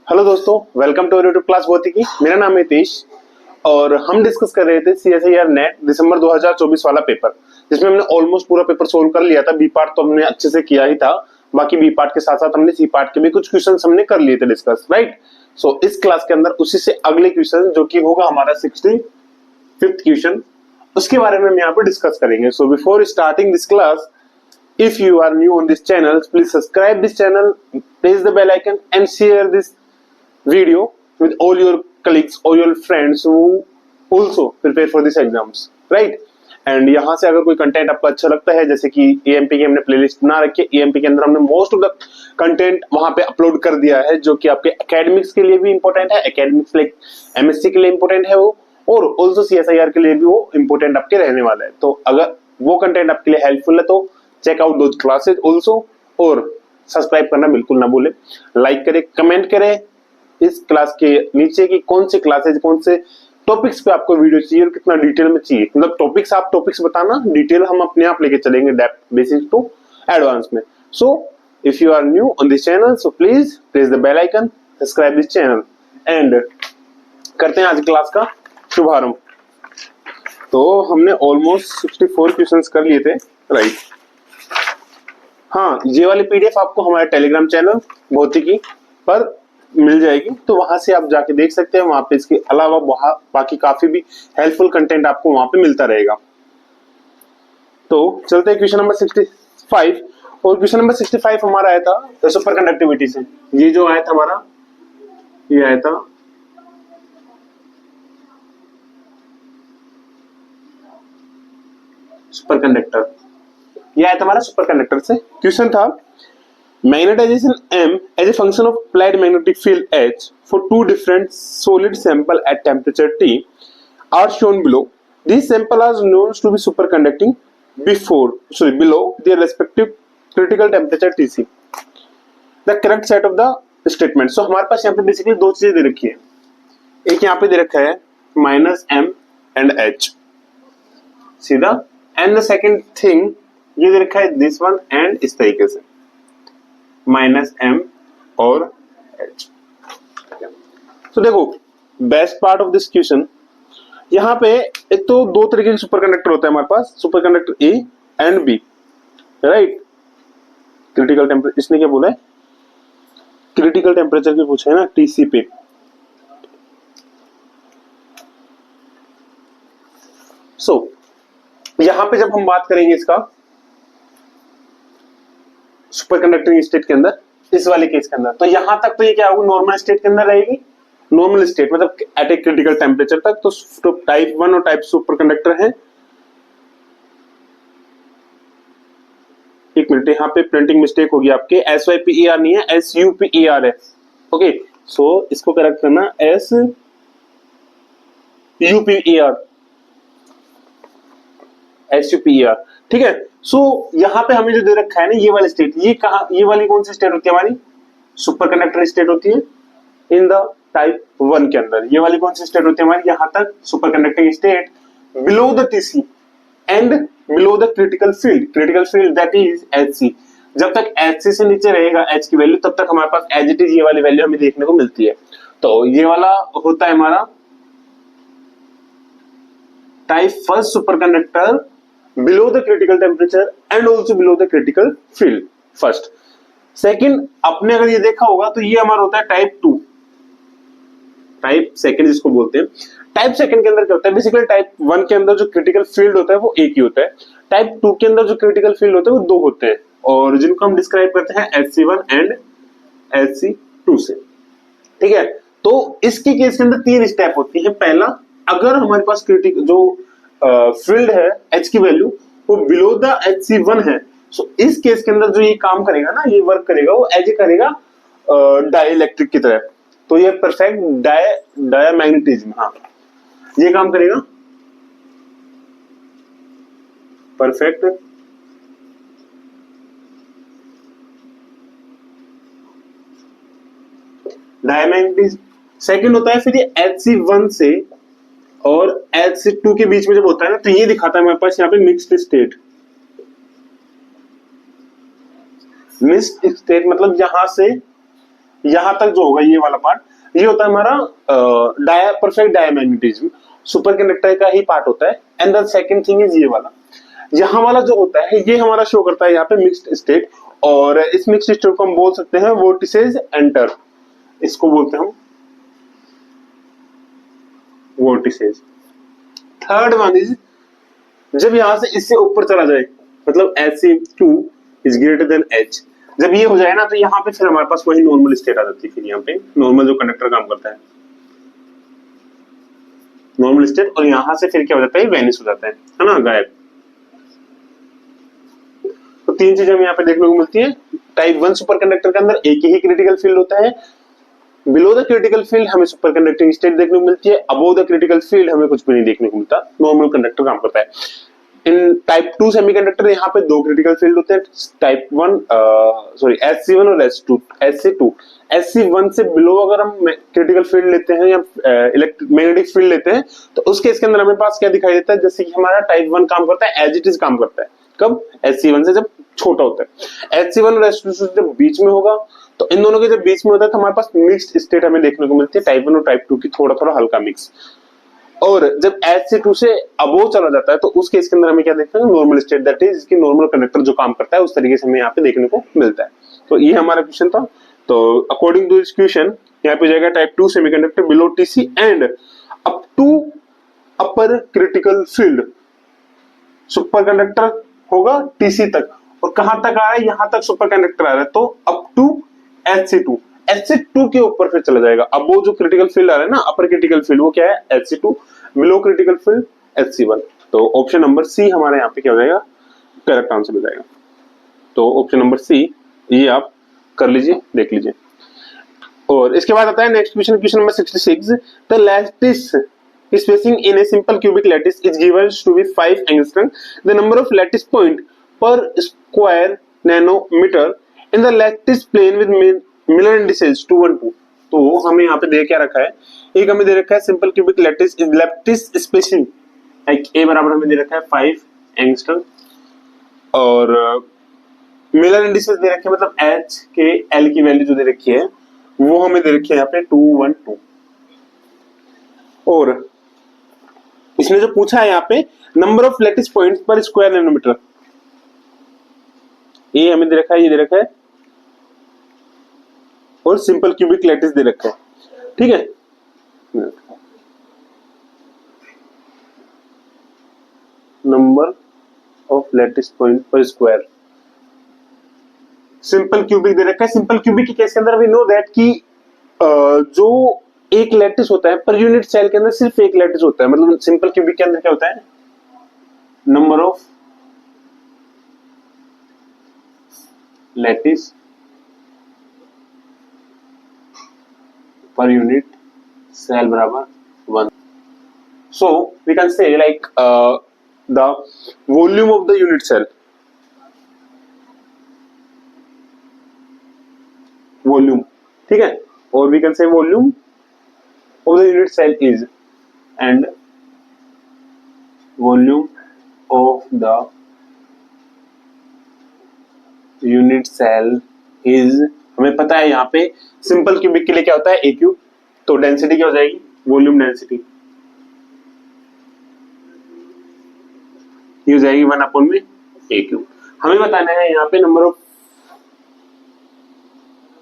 Hello दोस्तों, welcome to YouTube class भौतिकी। मेरा नाम है हितेश और हम डिस्कस कर रहे थे CSIR नेट दिसंबर 2024 वाला पेपर, जिसमें हमने ऑलमोस्ट पूरा पेपर सोल्व कर लिया था। बी पार्ट तो हमने अच्छे से किया ही था, बाकी बी पार्ट के साथ साथ हमने सी पार्ट के भी कुछ क्वेश्चंस हमने कर लिए थे डिस्कस, राइट। सो इस क्लास के अंदर उसी से अगले क्वेश्चन जो कि होगा हमारा 65th क्वेश्चन, उसके बारे में हम यहाँ पर डिस्कस करेंगे। So before starting this class, if you are new on this channel, please subscribe this channel, press the bell icon and share this video with all your colleagues or your friends who also prepare for these exams, right? And यहाँ से अगर कोई content आपको अच्छा लगता है, जैसे कि EMP की हमने प्लेलिस्ट बना रखी है, EMP के अंदर हमने मोस्ट ऑफ द कंटेंट वहां पे अपलोड कर दिया है, जो कि आपके एकेडमिक्स के लिए भी इंपॉर्टेंट है, एकेडमिक्स लाइक MSc के लिए इंपॉर्टेंट है वो, और ऑल्सो CSIR के लिए भी वो इंपॉर्टेंट आपके रहने वाला है। तो अगर वो कंटेंट आपके लिए हेल्पफुल है तो check out those classes also, और सब्सक्राइब करना बिल्कुल ना भूलें। लाइक करें, कमेंट करें इस क्लास के नीचे की कौन से क्लासेज, कौन से टॉपिक्स पे आपको वीडियो चाहिए और कितना डिटेल में चाहिए। मतलब टॉपिक्स आप टॉपिक्स बताना, डिटेल हम अपने आप लेके चलेंगे, डेप्थ बेसिक टू एडवांस में। So if you are new on this channel, so please press the bell icon, subscribe this channel and करते हैं आज क्लास का शुभारंभ। तो हमने ऑलमोस्ट 64 क्वेश्चंस कर लिए थे, राइट। हाँ, ये वाली PDF आपको हमारे टेलीग्राम चैनल भौतिकी पर मिल जाएगी, तो वहां से आप जाके देख सकते हैं। वहां पे इसके अलावा वहां बाकी काफी भी हेल्पफुल कंटेंट आपको वहां पे मिलता रहेगा। तो चलते हैं क्वेश्चन नंबर 65। और क्वेश्चन नंबर 65 हमारा आया था सुपर कंडक्टिविटी से। ये जो आया था हमारा, ये आया था सुपर कंडक्टर, यह आया था हमारा सुपर कंडक्टर से। क्वेश्चन था magnetisation M as a function of applied magnetic field H for two different solid sample at temperature T are shown below. These samples are known to be superconducting below their respective critical temperature Tc. The correct set of the statement. So हमारे पास यहाँ पे basically दो चीजें दे रखी है। एक यहाँ पे दे रखा है -M and H सीधा, एंड द सेकेंड थिंग ये दे रखा है दिस वन एंड इस तरीके से -M और H। तो देखो best part of this question, यहाँ पे एक तो दो तरीके के सुपर कंडक्टर होता है हमारे पास, super conductor A and B, right. Critical temperature, इसने क्या बोला है, क्रिटिकल टेम्परेचर की पूछा है ना TC पे। सो यहां पे जब हम बात करेंगे इसका सुपर कंडक्टिंग स्टेट के अंदर, इस वाले केस के अंदर, तो यहां तक तो ये क्या होगा, नॉर्मल स्टेट के अंदर रहेगी। नॉर्मल स्टेट मतलब एट ए क्रिटिकल टेम्परेचर तक। तो टाइप 1 और टाइप सुपर कंडक्टर है। एक मिनट, यहाँ पे प्रिंटिंग मिस्टेक होगी आपके, SYPER नहीं है, SUPER है। ओके, सो इसको करेक्ट करना SUPER, ठीक है। सो यहाँ पे हमें जो दे रखा है ना, ये वाली स्टेट, ये कहा, ये वाली कौन सी स्टेट होती है हमारी, सुपर कंडक्टर स्टेट होती है इन द टाइप 1 के अंदर। ये वाली कौन सी स्टेट होती है हमारी, यहाँ तक super conducting state below the TC and below the critical field that is HC। जब तक HC से नीचे रहेगा H की वैल्यू, तब तक हमारे पास एज इट इज ये वाली वैल्यू हमें देखने को मिलती है। तो ये वाला होता है हमारा type 1 super conductor below the critical temperature and also below the critical field first. Second, आपने अगर ये देखा होगा तो ये हमारा होता है टाइप 2, टाइप सेकंड जिसको बोलते हैं। टाइप सेकंड के अंदर क्या होता है, बेसिकली टाइप 1 के अंदर जो क्रिटिकल फील्ड होता है वो एक ही होता है, टाइप 2 के अंदर जो क्रिटिकल फील्ड होता है वो दो होते हैं, और जिनको हम डिस्क्राइब करते हैं HC1 एंड HC2 से, ठीक है। तो इसके केस के अंदर 3 स्टेप होती है। पहला, अगर हमारे पास क्रिटिकल जो फील्ड है H की वैल्यू वो बिलो द HC1 है, सो इस केस के अंदर जो ये काम करेगा ना, ये वर्क करेगा, वो एज करेगा डाइलेक्ट्रिक की तरह। तो ये परफेक्ट डायमैग्नेटिज्म, हाँ ये काम करेगा, परफेक्ट डायमैग्नेटिज्म। सेकंड होता है फिर ये HC1 से और HC2 के बीच में जब होता है ना, तो ये दिखाता है हमारे पास यहाँ पे मिक्स्ड स्टेट। मिक्स्ड स्टेट मतलब यहां से यहां तक जो होगा ये वाला पार्ट, ये होता है हमारा परफेक्ट डायमैग्नेटिज्म, सुपर कंडक्टर का ही पार्ट होता है। And the second thing is ये वाला, यहाँ वाला जो होता है ये हमारा शो करता है यहाँ पे मिक्स्ड स्टेट, और इस मिक्स्ड स्टेट को हम बोल सकते हैं वोर्टिसेज एंटर, इसको बोलते हैं हम वोर्टिसेज। थर्ड वन इज जब यहां से इससे ऊपर चला जाए, मतलब H2 is greater than H, जब ये हो जाए ना तो यहाँ पे फिर हमारे पास वही नॉर्मल स्टेट आ जाती है। फिर यहाँ पे नॉर्मल जो कंडक्टर काम करता है नॉर्मल स्टेट, और यहाँ से फिर क्या हो जाता है, वेनिश हो जाता है ना, गायब। तो तीन चीजें हमें यहाँ पे देखने को मिलती है। टाइप 1 सुपर कंडक्टर के अंदर एक ही क्रिटिकल फील्ड होता है, बिलो द क्रिटिकल फील्ड हमें सुपर कंडक्टिंग स्टेट देखने को मिलती है, अबोव द क्रिटिकल फील्ड हमें कुछ भी नहीं देखने को मिलता, नॉर्मल कंडक्टर काम करता है। इन टाइप 2 सेमीकंडक्टर यहाँ पे दो क्रिटिकल फील्ड होते हैं, टाइप 1 सॉरी SC1 और SC2। SC1 से बिलो अगर हम क्रिटिकल फील्ड लेते हैं या मैग्नेटिक फील्ड लेते हैं तो उस केस के अंदर हमें पास क्या दिखाई देता है, जैसे कि हमारा टाइप 1 काम करता है एज इट इज काम करता है। कब? SC1 से जब छोटा होता है। SC1 और SC2 से जब बीच में होगा तो इन दोनों के जब बीच में होता है तो हमारे पास मिक्स्ड स्टेट हमें देखने को मिलती है, टाइप 1 और टाइप 2 की थोड़ा थोड़ा हल्का मिक्स। और जब SC2 से अबोव चला जाता है तो उस केस के अंदर हमें क्या देखते हैं, नॉर्मल स्टेट, दैट इज इसकी नॉर्मल कंडक्टर जो काम करता है उस तरीके से हमें यहाँ पे देखने को मिलता है। तो ये हमारा क्वेश्चन था। तो अकॉर्डिंग टू दिस क्वेश्चन यहाँ पे जाएगा type 2 semiconductor below TC and up to upper critical field, superconductor होगा TC तक, और कहां तक आ रहा है, यहां तक सुपर कंडक्टर आ रहा है, तो अप टू HC2 के ऊपर फिर चला जाएगा। अब वो जो क्रिटिकल फील्ड आ रहा है ना, अपर क्रिटिकल फील्ड, वो क्या है HC2, below critical field HC1। तो ऑप्शन नंबर सी हमारे यहाँ पे क्या हो जाएगा, करेक्ट आंसर हो जाएगा। तो ऑप्शन नंबर सी ये आप कर लीजिए, देख लीजिए। और इसके बाद आता है next question, question number 66। The lattice spacing in a simple cubic lattice is given to be 5 angstrom. The number of lattice point per square nanometer in the lattice plane with Miller indices 2 1 2। तो हमें यहाँ पे दे क्या रखा है, एक हमें दे रखा है सिंपल क्यूबिक लैटिस स्पेसिंग ए बराबर हमें दे रखा है 5 एंगस्ट्रम, और मिलर इंडिसेस दे रखे हैं, मतलब H के L की वैल्यू जो दे रखी है वो हमें दे रखी है यहाँ पे 2 1 2। और इसने जो पूछा है यहाँ पे नंबर ऑफ लैटिस पॉइंट्स पर स्क्वायर नैनोमीटर, ये हमें दे रखा है, ये दे रखा है, और सिंपल क्यूबिक लैटिस दे रखा है, ठीक है। नंबर ऑफ लैटिस पॉइंट पर स्क्वायर, सिंपल क्यूबिक दे रखा है। सिंपल क्यूबिक के केस के अंदर वी नो दैट कि जो एक लैटिस होता है पर यूनिट सेल के अंदर सिर्फ एक लैटिस होता है, मतलब सिंपल क्यूबिक के अंदर क्या होता है, नंबर ऑफ लैटिस पर यूनिट सेल बराबर 1। So we can say like the volume of the unit cell, volume, ठीक है, और we can say volume of the unit cell is, and volume of the unit cell is, हमें पता है यहाँ पे सिंपल क्यूबिक के लिए क्या होता है A क्यूब, तो डेंसिटी क्या हो जाएगी, वॉल्यूम डेंसिटी, ये हो जाएगी 1 अपॉन में A क्यूब। हमें बताना है यहाँ पे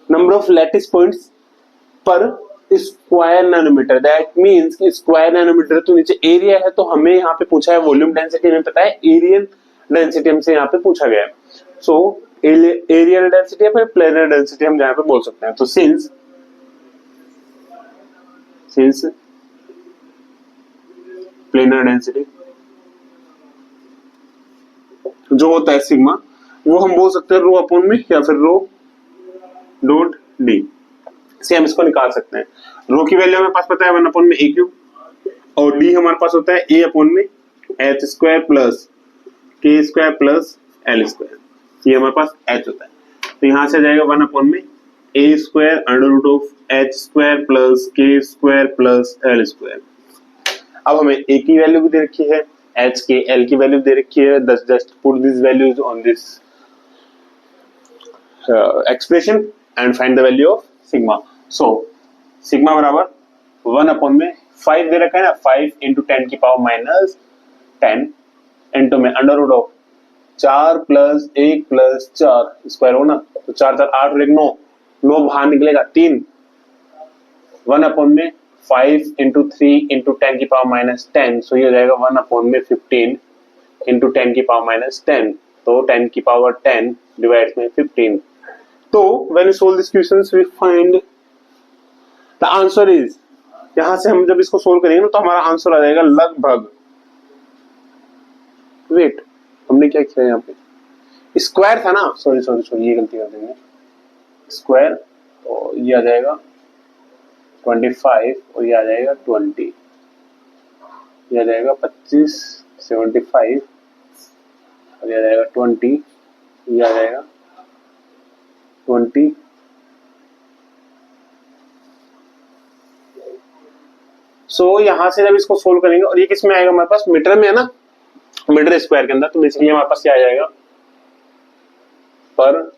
नंबर ऑफ लैटिस पॉइंट्स पर स्क्वायर नैनोमीटर, दैट मींस कि स्क्वायर नैनोमीटर तो नीचे एरिया है, तो हमें यहाँ पे पूछा है वॉल्यूम डेंसिटी, हमें पता है एरियल डेंसिटी हमसे यहाँ पे पूछा गया है। सो एरियल डेंसिटी या फिर प्लेनर डेंसिटी हम यहाँ पे बोल सकते हैं। तो सिंस प्लेनर डेंसिटी जो होता है सिग्मा, वो हम बोल सकते हैं रो अपॉन में या फिर रो डॉट डी से हम इसको निकाल सकते हैं। रो की वैल्यू हमारे पास पता है 1 अपॉन में A क्यूब, और डी हमारे पास होता है A अपॉन में H square plus K square plus L square, ये हमारे पास H होता है। तो यहाँ से जाएगा 1 अपॉन में A square under root of H square plus K square plus L square. अब हमें A की वैल्यू भी दे रखी है, H के L की वैल्यू दे रखी है, just put this values on this expression and find the value of sigma. So sigma बराबर 1/5 दे रखा है ना, 5 इंटू 10⁻⁻10 इंटू में अंडर रूट ऑफ 4 + 1 + 4 स्क्वायर हो ना, तो 4 4 8 और 1 9, 9 बाहर निकलेगा 3, 1/5 इंटू 3 इंटू 10⁻⁻10, सो ये हो जाएगा 1/15 इंटू 10⁻⁻10, तो 10⁻10 डिवाइड में 15। तो when we solve these questions we find the answer is, यहां से हम जब इसको सोल्व करेंगे ना तो हमारा आंसर आ जाएगा लगभग, वेट हमने क्या किया यहाँ पे, स्क्वायर था ना, सॉरी सॉरी सॉरी ये गलती कर देंगे, स्क्वायर, तो ये आ जाएगा 25 और ये आ जाएगा 20, ये आ जाएगा 25 75 और ये आ जाएगा 20, ये आ जाएगा 20, सो यहां से जब इसको सोल्व करेंगे और ये किस में आएगा हमारे पास, मीटर में है ना, मीटर स्क्वायर के अंदर, तो बेसिकली हमारे पास क्या आ जाएगा, पर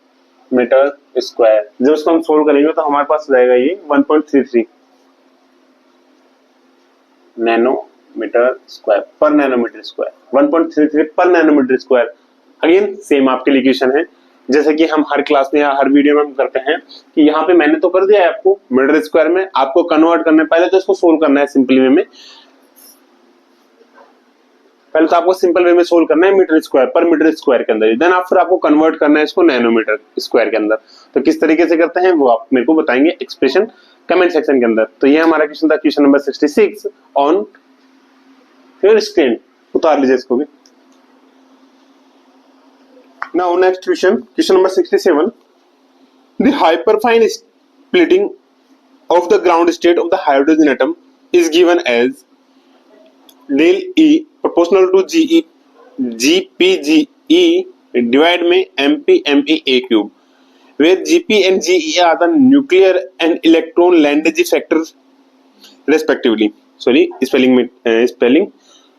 मीटर स्क्वायर। जब इसको हम सोल्व करेंगे तो हमारे पास जाएगा ये 1.33 नैनोमीटर स्क्वायर पर नैनोमीटर स्क्वायर, 1.33 पर नैनोमीटर स्क्वायर। अगेन सेम आपके लिए इक्वेशन है जैसे कि हम हर क्लास में या हर वीडियो में हम करते हैं कि यहाँ पे मैंने तो कर दिया है आपको मीटर स्क्वायर में, आपको कन्वर्ट करना है, पहले तो इसको सोल्व करना है सिंपल वे में, पहले तो आपको सिंपल वे में सोल्व करना है मीटर स्क्वायर पर मीटर स्क्वायर के अंदर, देन फिर आपको कन्वर्ट करना है इसको नैनोमीटर स्क्वायर के अंदर। तो किस तरीके से करते हैं वो आप मेरे को बताएंगे एक्सप्रेशन कमेंट सेक्शन के अंदर। तो ये हमारा क्वेश्चन था, question number 66 on your screen, उतार लीजिए इसको भी। Now next question, question number 67. The hyperfine splitting of the ground state of the hydrogen atom is given as del E proportional to GPGE divided में MP cube, where GP and GE are the nuclear and electron Lagrange factors respectively. Sorry, spelling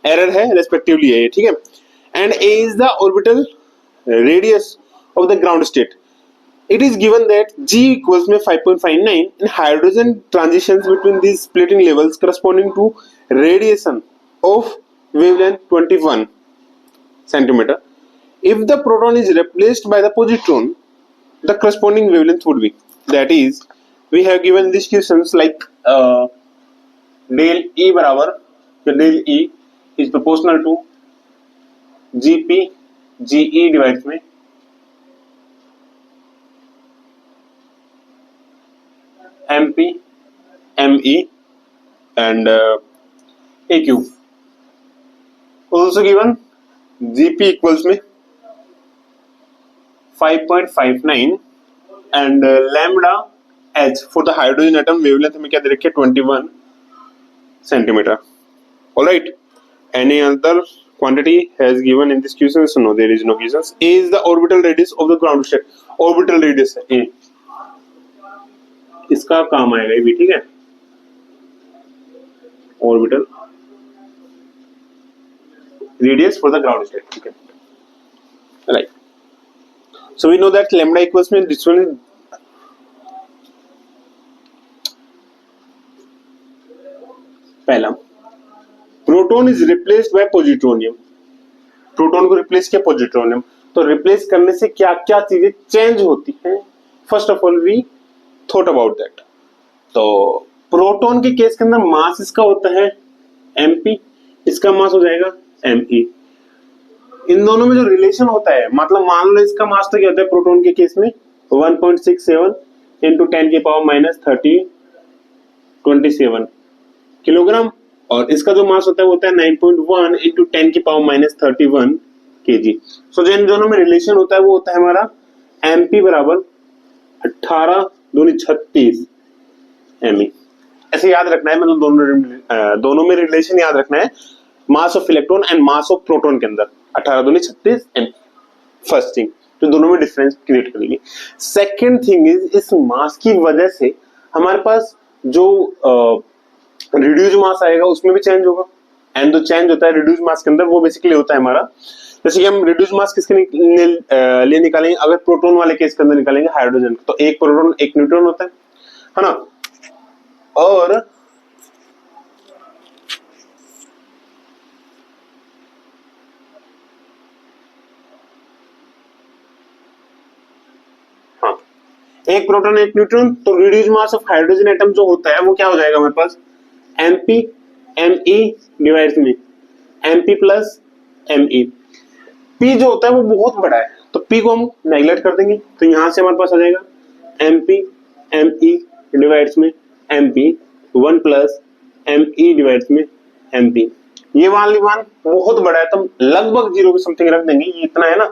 error है, respectively है ये, ठीक है। And A is the orbital radius of the ground state. It is given that G equals में 5.59 and hydrogen transitions between these splitting levels corresponding to radiation of wavelength 21 centimeter. If the proton is replaced by the positron, the corresponding wavelength would be. That is, we have given these questions like del E बराबर, del E is proportional to GP GE divide में MP ME and A cube. Also given GP equals में 5.59 and lambda H for the hydrogen atom wavelength में क्या दे रखे 21 centimeter. All right. Any other quantity has given in this question? So no, there is no questions. A is the orbital radius of the ground state. Orbital radius है A. इसका काम आएगा ये भी, ठीक है। Orbital radius for the ground state, ठीक है। Right. So we know that lambda equals में this one is पहला, proton is replaced by positronium, proton को रिप्लेस किया पॉजिट्रोनियम, तो रिप्लेस करने से क्या क्या चीजें चेंज होती हैं, first of all we thought about that. तो प्रोटॉन के केस के अंदर मास इसका होता है mp, इसका मास हो जाएगा me। इन दोनों में जो रिलेशन होता है, मतलब मान लो इसका मास तो क्या होता है प्रोटॉन के केस में 1.67 इंटू 10⁻3027 किलोग्राम, और इसका जो मास होता है वो होता है 9.1 इंटू 10⁻31 kg। सो जो इन दोनों में रिलेशन होता है वो होता है हमारा mp बराबर 18 दूनी 36 me। ऐसे याद रखना है, मतलब दोनों में रिलेशन याद रखना है, mass of electron and mass of proton के अंदर 18 दूनी 36 me। फर्स्ट थिंग जो दोनों में डिफरेंस क्रिएट करेगी। सेकेंड थिंग इज इस मास की वजह से हमारे पास जो रिड्यूस मास आएगा उसमें भी चेंज होगा, एंड जो चेंज होता है रिड्यूस मास के अंदर वो बेसिकली होता है हमारा, जैसे कि हम रिड्यूस मास किसके लिए निकालेंगे, अगर प्रोटॉन वाले केस के अंदर निकालेंगे हाइड्रोजन, तो एक प्रोटॉन एक न्यूट्रॉन होता है, है ना। और हाँ, एक प्रोटॉन एक न्यूट्रॉन, तो reduce mass of hydrogen atom जो होता है वो क्या हो जाएगा हमारे पास, एमपी एमई डिवाइड्स में एमपी प्लस एमई। पी जो होता है वो बहुत बड़ा है, तो पी को हम नेगलेक्ट कर देंगे, तो यहां से हमारे पास आ जाएगा एमपी एमई डिवाइड्स में एमपी 1 प्लस एमई डिवाइड्स में एमपी। ये वाली मान बहुत बड़ा है, तो हम लगभग 0 के समथिंग रख देंगे, ये इतना है ना,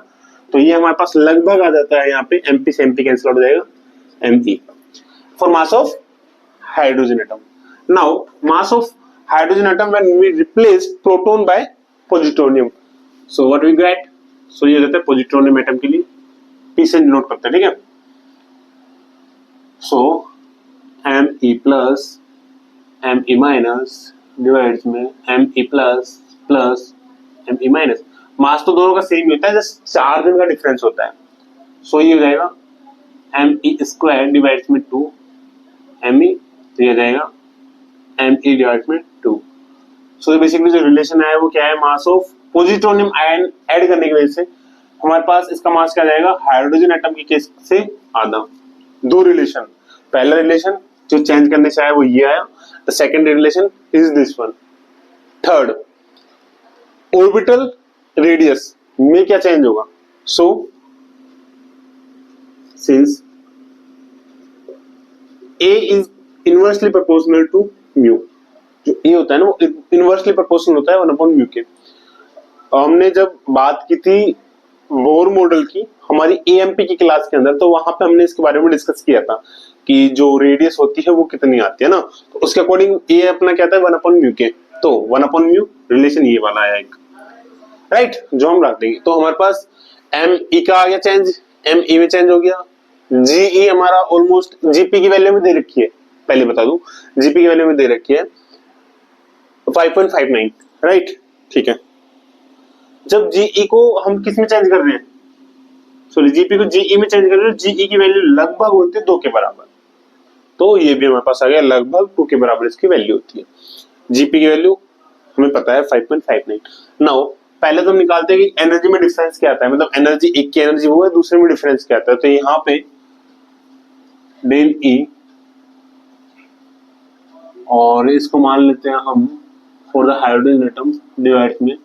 तो ये हमारे पास लगभग आ जाता है, यहाँ पे एमपी से एमपी कैंसिल हो जाएगा, ME for mass of hydrogen atom. Now mass of hydrogen atom when we replace proton by positronium, so what we get, so ये रहता है पॉजिट्रोनियम एटम के लिए पी से नोट करते हैं, ठीक है। So ME plus ME minus divides में ME plus plus ME minus, mass तो दोनों का सेम ही होता है, जस्ट चार्ज का डिफरेंस होता है। सो ये हो जाएगा एमई स्क्वायर डिवाइड्स में 2 एमई, तो ये हो जाएगा एमई डिवाइड्स में 2। सो बेसिकली जो रिलेशन है वो क्या है, mass of positronium ion add करने की वजह से हमारे पास इसका मास क्या जाएगा, हाइड्रोजन एटम के केस से आधा। दो रिलेशन, पहला रिलेशन जो चेंज करने से आया वो ये आया, the second relation is this one. Third, orbital radius में क्या चेंज होगा, so since a is inversely proportional to mu, जो ए होता है ना वो इनवर्सली प्रोपोर्शनल होता है 1/म्यू के। हमने जब बात की थी बोर मॉडल की हमारी एएमपी की क्लास के अंदर, तो वहां पे हमने इसके बारे में डिस्कस किया था कि जो रेडियस होती है वो कितनी आती है ना, तो उसके अकॉर्डिंग ए अपना क्या था 1/म्यू के, तो 1/म्यू रिलेशन ये वाला आया एक, राइट, जो हम रख देंगे। तो हमारे पास एम ई का आ गया चेंज, एम ई में चेंज हो गया, जीई हमारा ऑलमोस्ट जीपी की वैल्यू में दे रखी है, पहले बता दूं जीपी की वैल्यू में दे रखी है 5.59, राइट, ठीक है। जब जीई को हम किस में चेंज कर रहे हैं, सॉरी जीपी को जीई में चेंज कर रहे हैं, जीई की वैल्यू लगभग होती है 2 के बराबर, तो ये भी हमारे पास आ गया लगभग 2 के बराबर इसकी वैल्यू होती है। जीपी की वैल्यू हमें पता है 5.59। नाउ पहले तो हम निकालते हैं कि एनर्जी में डिफरेंस क्या आता है, मतलब एनर्जी एक की एनर्जी वो है, दूसरे में डिफरेंस क्या आता है, तो यहाँ पे डेल ई, और इसको मान लेते हैं हम for the hydrogen atom divide में,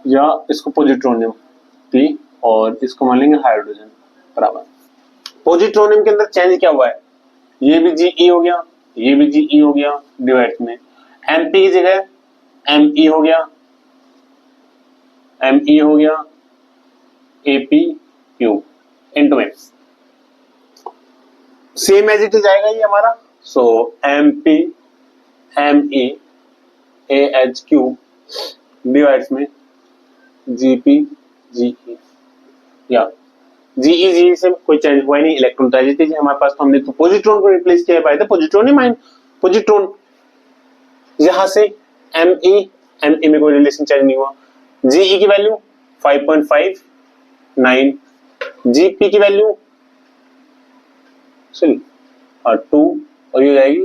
या इसको पॉजिट्रोनियम पी और इसको मान लेंगे हाइड्रोजन बराबर। पॉजिट्रोनियम के अंदर चेंज क्या हुआ है, ये भी जीई हो गया, ये भी जीई हो गया, डिवाइड में एमपी की जगह एमई हो गया, एमई हो गया एपी क्यू इनटू में, सेम एज इट इज आएगा ये हमारा। So MP ME AH Q divides में जीपी जीई, या जीई जीई से कोई चेंज हुआ ही नहीं, इलेक्ट्रॉन ट्रांजिट हमारे पास, तो हमने तो पॉजिट्रॉन को रिप्लेस किया by the positronium ion, positron, यहां से एमई एमई में कोई रिलेशन चेंज नहीं हुआ, जीई की वैल्यू 5.59, जीपी की वैल्यू सॉरी 2 और ये जाएगी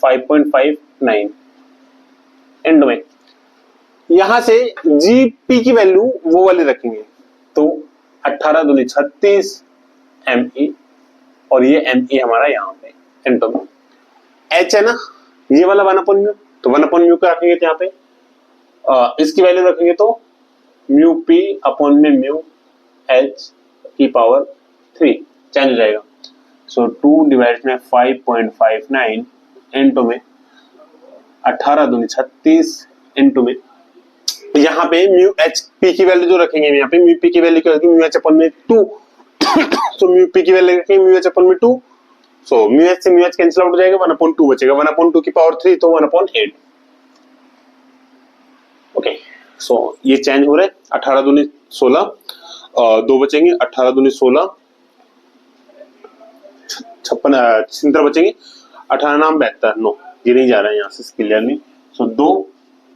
5.59 एंड में, यहां से जीपी की वैल्यू वो वाली रखेंगे, तो 18 दूनी 36 एमई, और ये एमई हमारा यहाँ पे एंटो में, एच है ना ये वाला 1/म्यू, तो 1/म्यू का रखेंगे तो यहाँ पे इसकी वैल्यू रखेंगे तो म्यू पी अपॉन में म्यू एच की पावर 3 चेंज हो जाएगा। सो 2 डिवाइड में 5.59 इनटू में 18 दूनी 36 इनटू में, यहाँ पे म्यू एच पी की वैल्यू जो रखेंगे, यहाँ पे म्यू पी की वैल्यू क्या होगी, म्यू एच अपॉन में 2, सो म्यू पी की वैल्यू रखेंगे म्यू एच अपॉन में 2, सो म्यू एच से म्यू एच कैंसिल आउट हो जाएगा, 1/2 बचेगा, 1/2 की पावर 3 तो 1/8। ओके, सो ये चेंज हो रहा है, 18 दूनी 16, 2 बचेंगे, 18 दूनी 16, 56 चिंता बचेंगे, 18 नाम 72, नो ये नहीं जा रहा है यहाँ से क्लियरली, सो 2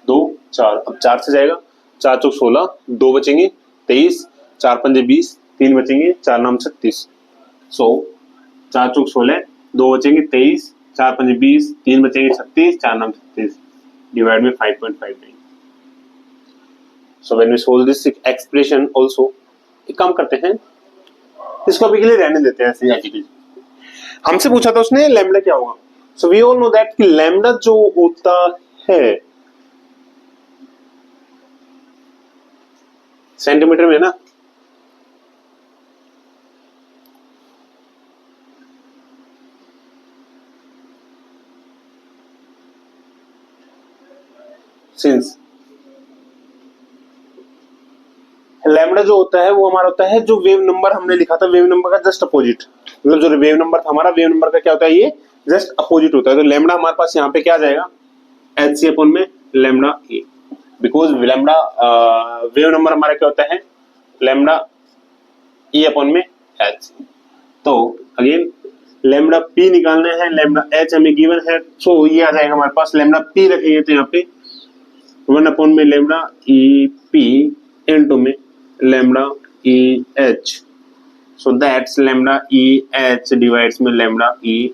2 4, अब 4 से जाएगा, 4 चौक 16, 2 बचेंगे 23, 4 पंजे 20, 3 बचेंगे, 4 नाम 36, सो 4 चौक 16, 2 बचेंगे 23, 4 5 20, 3 बचेंगे 36, 4 9 36 डिवाइड में 5.59। So when we solve this expression also, एक काम करते हैं, इसको अभी के लिए रहने देते हैं ऐसे ही। हमसे पूछा था उसने लैम्डा क्या होगा। So we all know that कि लैम्डा जो होता है सेंटीमीटर में ना, सिंस लैम्डा जो होता है वो हमारा होता है जो वेव नंबर हमने लिखा था, वेव नंबर का जस्ट अपोजिट, मतलब जो वेव नंबर था हमारा, वेव नंबर का क्या होता है, ये जस्ट अपोजिट होता है। तो लैम्डा हमारे पास यहाँ पे क्या आ जाएगा, एच सी अपॉन में lambda A, because lambda wave number हमारा क्या होता है, लैम्डा ई अपॉन में एच। तो अगेन लैम्डा पी निकालना है, लैम्डा एच हमें गिवन है, सो ये आ जाएगा हमारे पास, लैम्डा पी रखेंगे तो यहाँ पे 1 अपॉन में लैम्डा ई पी इनटू में lambda E H, so that's lambda E H divides में लैम्डा ई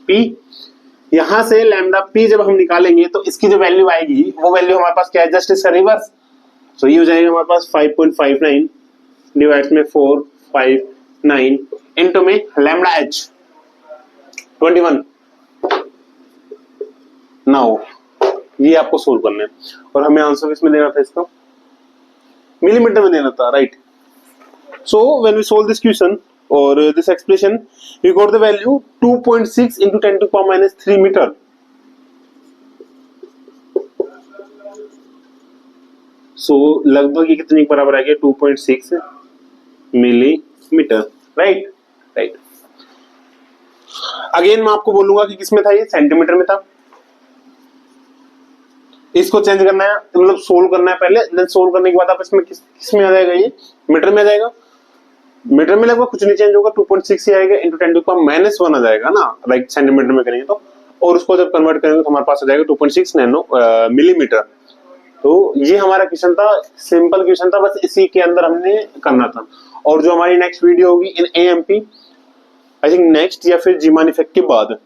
पी। यहां से लैम्डा पी जब हम निकालेंगे तो इसकी जो वैल्यू आएगी वो वैल्यू हमारे पास क्या है, जस्ट इसका रिवर्स। सो ये हो जाएगा हमारे पास 5.59 डिवाइड्स में 459 इनटू में लैम्डा एच 21। नाउ ये आपको सोल्व करना है और हमें आंसर किसमें देना था, इसका मिलीमीटर में देना था, right. So when we solve this question और this expression, we got the value 2.6 into 10 to the power minus 3 metre. So लगभग ये कितने के बराबर आ गया, 2.6 मिलीमीटर, राइट राइट। अगेन मैं आपको बोलूंगा कि किसमें था, ये सेंटीमीटर में था। इसको चेंज करना है, मतलब सोल्व करना है पहले, देन सोल्व करने के बाद आप इसमें किसमें आ जाएगा, ये मीटर में आ जाएगा। मीटर में लगभग कुछ नहीं चेंज होगा, 2.6 ही आएगा इंटू 10 टू द माइनस 1 आ जाएगा ना, राइट। सेंटीमीटर में करेंगे तो, और उसको जब कन्वर्ट करेंगे तो हमारे पास आ जाएगा 2.6 नैनो मिलीमीटर। तो ये हमारा क्वेश्चन था, सिंपल क्वेश्चन था, बस इसी के अंदर हमने करना था। और जो हमारी नेक्स्ट वीडियो होगी इन एएमपी, आई थिंक नेक्स्ट या फिर जीमान इफेक्ट के बाद,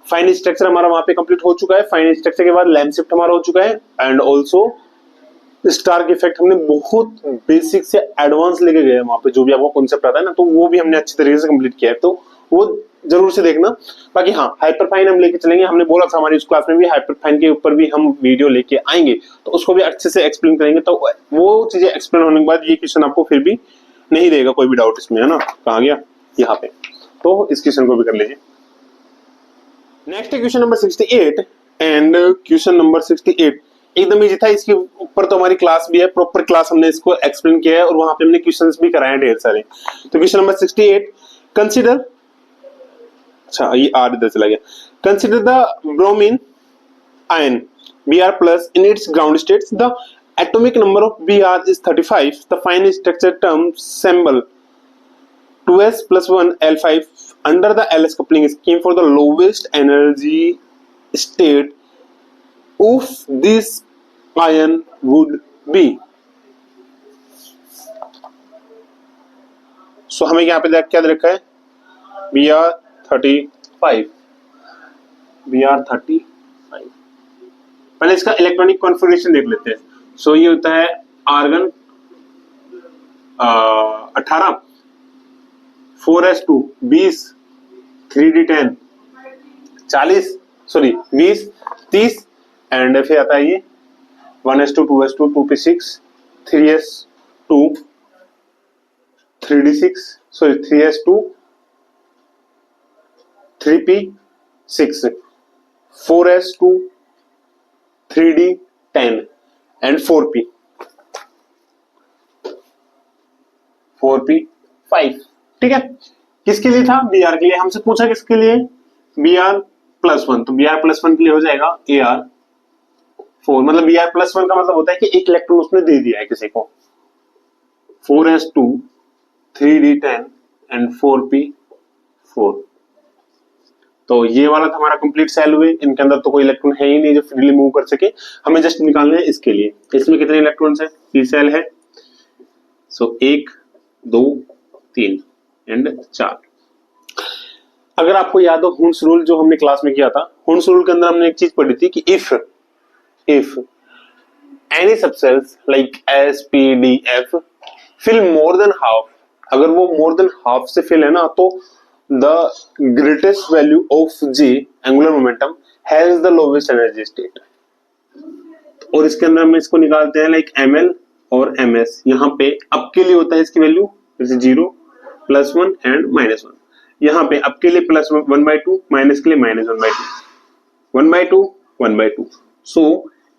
फाइन स्ट्रक्चर हमारा वहां पे कंप्लीट हो चुका है। फाइन स्ट्रक्चर के बाद लैम्प शिफ्ट हमारा हो चुका है, एंड ऑल्सो स्टार्क इफेक्ट हमने बहुत बेसिक से एडवांस लेके गए वहां पे, जो भी आपको कॉन्सेप्ट आता है ना, तो वो भी हमने अच्छी तरीके से कंप्लीट किया है, तो वो जरूर से देखना। बाकी हाँ, हाइपरफाइन हम लेके चलेंगे, हमने बोला था हमारी इस क्लास में भी हाइपरफाइन के ऊपर भी हम वीडियो लेके आएंगे, तो उसको भी अच्छे से एक्सप्लेन करेंगे। तो वो चीजें एक्सप्लेन होने के बाद ये क्वेश्चन आपको फिर भी नहीं रहेगा कोई भी डाउट इसमें, है ना। कहाँ गया, यहाँ पे, तो इस क्वेश्चन को भी कर लीजिए। नेक्स्ट है question number 68, and question number 68 एकदम इजी था, इसके ऊपर तो हमारी क्लास भी है, प्रॉपर क्लास हमने इसको एक्सप्लेन किया है और वहां पे हमने क्वेश्चंस भी कराए हैं ढेर सारे। तो क्वेश्चन नंबर 68, कंसीडर, अच्छा ये आर इधर चला गया, consider the bromine ion Br plus in its ground states, the atomic number of Br is 35, the fine structure term symbol 2s plus 1 L5 under the LS coupling scheme for the lowest energy state of this ion would be। सो हमें यहाँ पे क्या दे रखा है, Br35, Br35। पहले इसका electronic configuration देख लेते हैं। सो ये होता है argon 18, 4s2 20, 3d10 40, sorry 20 30, and फिर आता है ये 1s2 2s2 2p6 3s2 3d6, sorry 3s2 3p6 4s2 3d10 and 4p5। ठीक है, किसके लिए था, Br के लिए। हमसे पूछा किसके लिए, Br+1, तो Br+1 के लिए हो जाएगा Ar4, मतलब Br+1 का मतलब होता है कि एक इलेक्ट्रॉन उसने दे दिया है किसी को, 4s2 3d10 एंड 4p4। तो ये वाला था हमारा कंप्लीट सेल हुए, इनके अंदर तो कोई इलेक्ट्रॉन है ही नहीं जो फ्रीली मूव कर सके, हमें जस्ट निकालने हैं इसके लिए। इसमें कितने इलेक्ट्रॉन्स है, पी सेल है, सो 1 2 3, एंड 4। अगर आपको याद हो हुंस रूल जो हमने क्लास में किया था, हुंस रूल के अंदर हमने एक चीज पढ़ी थी कि if any subcells like S P D F fill more than half, अगर वो मोर देन हाफ से फिल है ना, तो the greatest value of J angular momentum has the lowest energy state. और इसके अंदर हम इसको निकालते हैं लाइक ml और ms। यहाँ पे अब के लिए होता है इसकी वैल्यू जैसे 0 +1 एंड -1। यहाँ पे अब के लिए +1/2, माइनस के लिए -1/2, 1/2 1/2। सो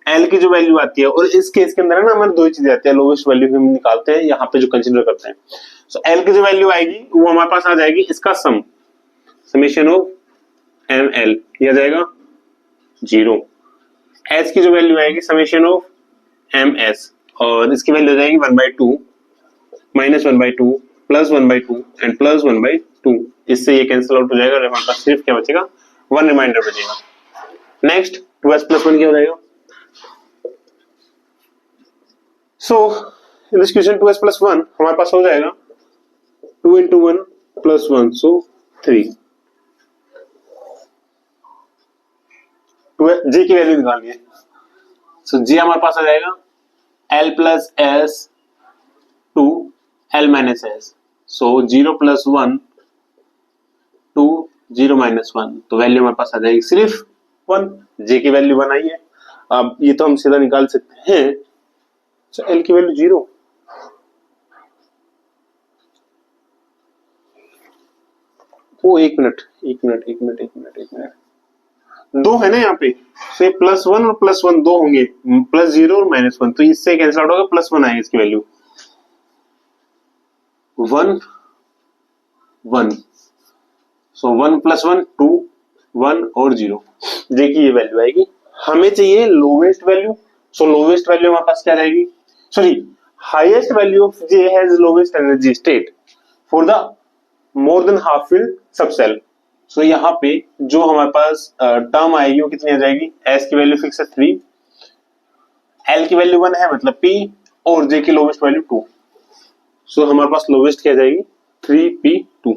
L की जो वैल्यू आती है, और इस केस के अंदर है ना हमारे दो ही चीजें आती है, लोवेस्ट वैल्यू हम निकालते हैं यहाँ पे जो कंसीडर करते हैं। सो L की जो वैल्यू आएगी वो हमारे पास आ जाएगी इसका समेशन ऑफ ml, ये आ जाएगा 0। S की जो वैल्यू आएगी समेशन ऑफ ms, और इसकी वैल्यू हो जाएगी 1/2 -1/2 +1/2 एंड +1/2। इससे ये कैंसिल आउट हो जाएगा और हमारे पास सिर्फ क्या बचेगा, 1 रिमाइंडर बचेगा। नेक्स्ट 2s+1 क्या हो जाएगा। सो इन दिस क्वेश्चन 2s+1 हमारे पास हो जाएगा 2 × 1 + 1, सो 3। जी की वैल्यू निकालनी है। सो जी हमारे पास आ जाएगा L + S to L - S, so 0 + 1 to 0 - 1, तो वैल्यू हमारे पास आ जाएगी सिर्फ 1। जे की वैल्यू 1 आई है। अब ये तो हम सीधा निकाल सकते हैं। सो L की वैल्यू 0, वो एक मिनट दो है ना यहाँ पे, से +1 और +1 दो होंगे, +0 और -1, तो इससे कैंसिल आउट होगा, +1 आएगी इसकी वैल्यू 1 1। सो 1 + 1 2 1 और 0, जे की ये वैल्यू आएगी। हमें चाहिए lowest value, so lowest value हमारे पास क्या रहेगी, sorry highest value of J has lowest energy state for the more than half filled subshell. So यहाँ पे जो हमारे पास टर्म आएगी वो कितनी आ जाएगी, एस की वैल्यू फिक्स है 3, एल की वैल्यू 1 है मतलब P, और जे की लोवेस्ट वैल्यू 2। सो हमारे पास लोवेस्ट क्या जाएगी 3p2,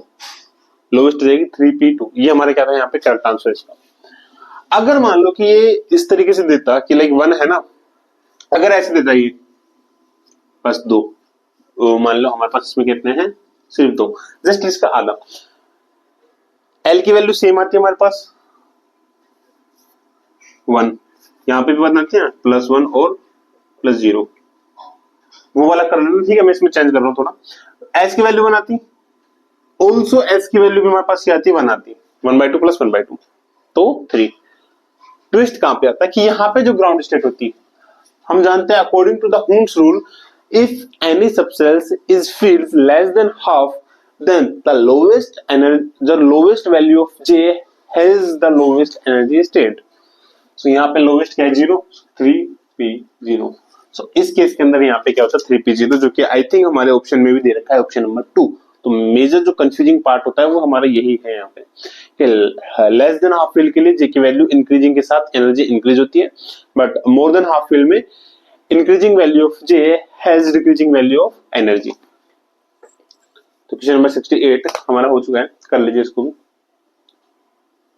लोवेस्ट जाएगी 3p2। ये हमारे क्या था यहाँ पे करेक्ट आंसर इसका। अगर मान लो कि ये इस तरीके से देता कि लाइक 1 है ना, अगर ऐसे देता ये बस 2, तो मान लो हमारे पास इसमें कितने हैं, सिर्फ 2, जस्ट इसका आधा। L की वैल्यू सेम आती है हमारे पास 1, यहाँ पे भी 1 आती है +1 और +0, वो वाला कर लेना, ठीक है। मैं इसमें चेंज कर रहा हूँ थोड़ा। S की वैल्यू 1 आती, ऑल्सो S की वैल्यू भी हमारे पास क्या आती है, 1 आती, 1/2 + 1/2, तो 3। ट्विस्ट कहां पे आता है कि यहाँ पे जो ग्राउंड स्टेट होती है, हम जानते हैं according to the Hund's rule, if any subshells is filled less than half, then the lowest value of J has the lowest energy state। so यहाँ पे lowest क्या है 0, 3p0। so इस केस के अंदर यहाँ पे क्या होता है 3p0, जो कि आई थिंक हमारे ऑप्शन में भी दे रखा है, ऑप्शन नंबर 2। तो मेजर जो कंफ्यूजिंग पार्ट होता है वो हमारा यही है यहाँ पे कि लेस देन हाफ फील्ड के लिए J की वैल्यू इंक्रीजिंग के साथ एनर्जी इंक्रीज होती है, but more than half filled में increasing value of J has decreasing value of energy. तो क्वेश्चन नंबर 68 हमारा हो चुका है, कर लीजिए इसको भी,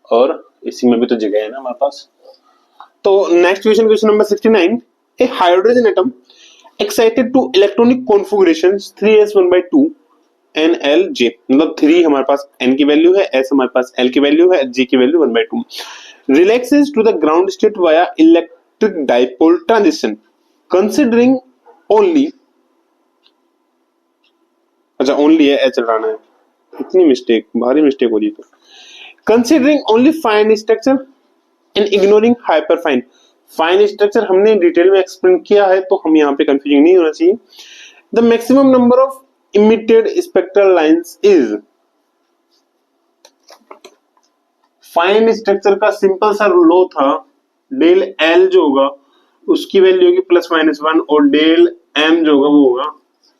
और इसी में भी तो जगह है ना हमारे पास। तो next question number 69, a hydrogen atom excited to electronic configuration 3s1/2 NLJ, मतलब 3 हमारे पास n की वैल्यू है, s हमारे पास l की वैल्यू है, j की value 1/2, relaxes to the ground state via electric dipole transition considering only, अच्छा ओनली है, एच लगाना है, इतनी मिस्टेक, भारी मिस्टेक हो रही है। तो considering only fine structure and ignoring hyper fine. Fine structure हमने डिटेल में एक्सप्लेन किया है, तो हम यहाँ पे कंफ्यूजिंग नहीं होना चाहिए। The maximum number of emitted spectral lines is, fine structure का सिंपल सा लॉ था, डेल एल जो होगा उसकी वैल्यू होगी +-1 और डेल एम जो होगा वो होगा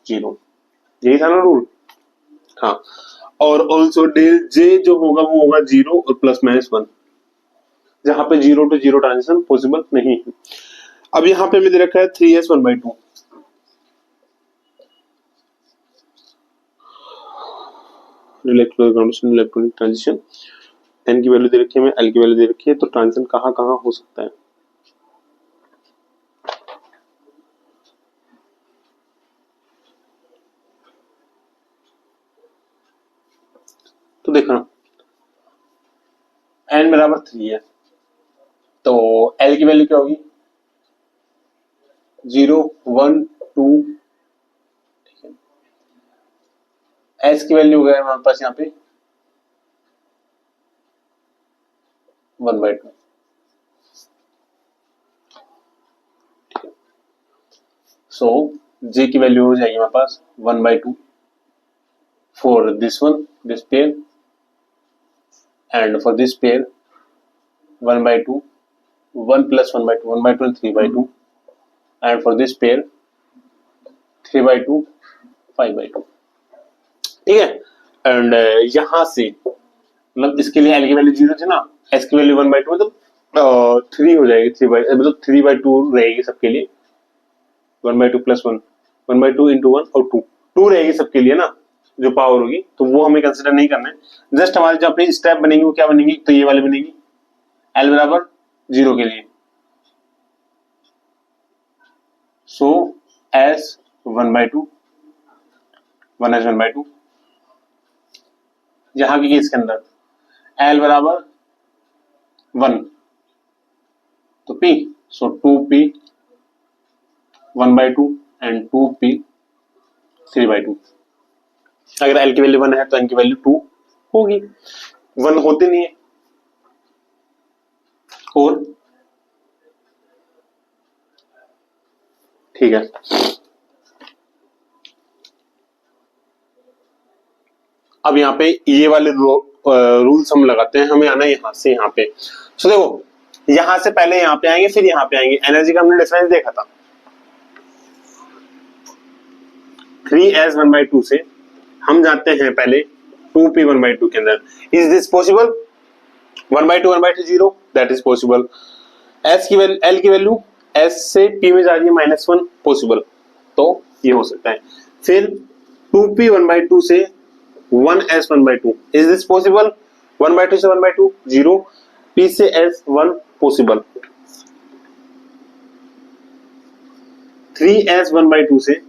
0, यही था ना रूल। हाँ, और ऑल्सो डेल जे जो होगा वो होगा 0 और +-1, जहां पे 0 to 0 ट्रांजिशन पॉसिबल नहीं है। अब यहाँ पे दे रखा है 3s1/2, इलेक्ट्रॉनिक ट्रांजिशन, एन की वैल्यू दे रखी है, हमें एल की वैल्यू दे रखी है, तो ट्रांजिशन कहाँ कहाँ हो सकता है। तो देखना एन बराबर 3 है, तो एल की वैल्यू क्या होगी 0 1 2, ठीक है। एस की वैल्यू हो गया हमारे पास यहाँ पे 1/2, ठीक है। सो जे की वैल्यू हो जाएगी हमारे पास 1/2 for this one, this pair, and for this pair 1/2, 1 plus 1/2, 1/2 and 3/2, and for this pair 3/2, 5/2, ठीक है। एंड यहां से मतलब इसके लिए एल की वैल्यू 0 थी ना, एस की वैल्यू 1/2 मतलब 3 हो जाएगी, 3 मतलब 3/2 रहेगी सबके लिए, 1/2 plus 1, 1/2 into 1 और 2 रहेगी सबके लिए ना, जो पावर होगी, तो वो हमें कंसिडर नहीं करना है। जस्ट हमारी जो अपनी स्टेप बनेगी वो क्या बनेगी, तो ये वाली बनेगी एल बराबर 0 के लिए, सो एस 1/2, 1/2, यहां के केस के अंदर एल बराबर 1, तो P, so 2p 1/2 and 2p 3/2। अगर एल की वैल्यू 1 है तो एन की वैल्यू 2 होगी, 1 होती नहीं है। और ठीक है, अब यहाँ पे ये वाले रूल्स हम लगाते हैं, हमें आना है यहां से यहाँ पे। सो देखो यहां से पहले यहाँ पे आएंगे, फिर यहाँ पे आएंगे। एनर्जी का हमने डिफरेंस देखा था, 3s 1/2 से हम जाते हैं पहले 2p 1/2 के अंदर। Is this possible? 1/2 1/2 0, that is possible. S की वैल्यू, एल की वैल्यू एस से p में जा रही है -1, पॉसिबल, तो ये हो सकता है। फिर 2p 1/2 से 1s 1/2, इज दिस पॉसिबल? 1/2 से 1/2 0, p से s 1, पॉसिबल। 3s 1/2 से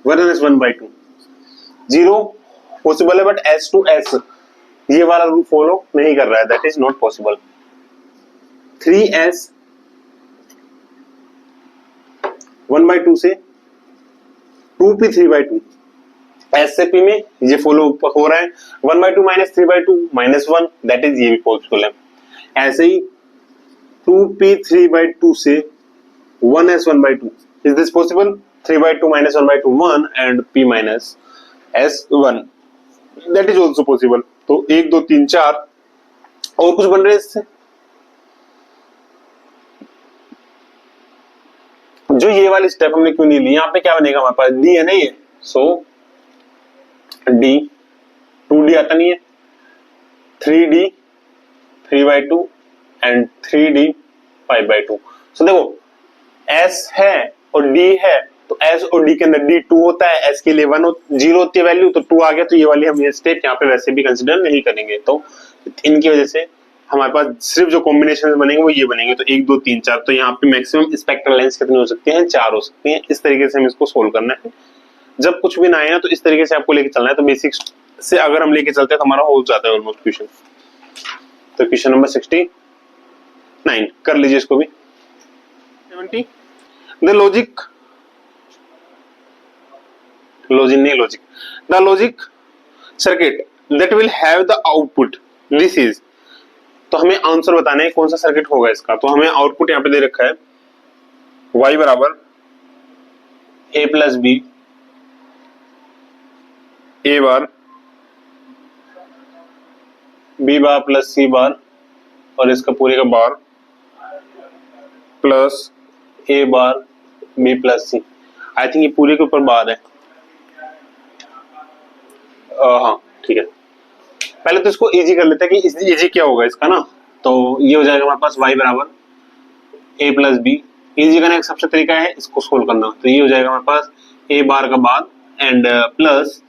1s 1/2 0, पॉसिबल है, बट s to s ये वाला रूल फॉलो नहीं कर रहा है, that is not possible. 3s 1/2 से 2p 3/2, s से p में ये फॉलो हो रहा है। 1/2 - 3/2 -1, दैट इज ये भी पॉसिबल है। ऐसे ही 2p 3/2 से 1s 1/2, is this possible? 3/2 - 1/2 1 and p minus s 1, that is also possible. तो 1 2 3 4 और कुछ बन रहे हैं इससे, जो ये वाली स्टेप हमने क्यों नहीं ली? यहाँ पे क्या बनेगा हमारे पास, डी है ना ये, सो डी 2d आता नहीं है, 3d 3/2 एंड 3d 5/2। सो देखो s है और d है, तो s और d के अंदर d 2 होता है, s के लिए 0 होती है वैल्यू, तो 2 आ गया, तो ये वाली हम ये स्टेप यहाँ पे वैसे भी कंसिडर नहीं करेंगे। तो इनकी वजह से हमारे पास सिर्फ जो कॉम्बिनेशन बनेंगे वो ये बनेंगे, तो 1 2 3 4, तो यहाँ पे मैक्सिमम स्पेक्ट्रल लेंथ कितनी हो सकती है, 4 हो सकती है। इस तरीके से हम इसको सोल्व करना है। जब कुछ भी ना आए ना तो इस तरीके से आपको लेके चलना है, तो बेसिक से अगर हम लेके चलते हैं तो हमारा हो जाता है ऑलमोस्ट क्वेश्चन। तो क्वेश्चन नंबर 69 कर लीजिए इसको भी। 70 the logic the logic circuit that will have the output this is, तो हमें आंसर बताना है कौन सा सर्किट होगा इसका। तो हमें आउटपुट यहाँ पे दे रखा है y बराबर a plus B a bar b bar plus c bar और इसका पूरे का bar plus a bar b plus c। I think ये पूरे के ऊपर बार है, हाँ ठीक है। पहले तो इसको इजी कर लेते हैं कि इजी क्या होगा इसका ना, तो ये हो जाएगा हमारे पास y बराबर a प्लस बी। इजी करने का सबसे तरीका है इसको सोल्व करना, तो ये हो जाएगा हमारे पास a बार का bar and plus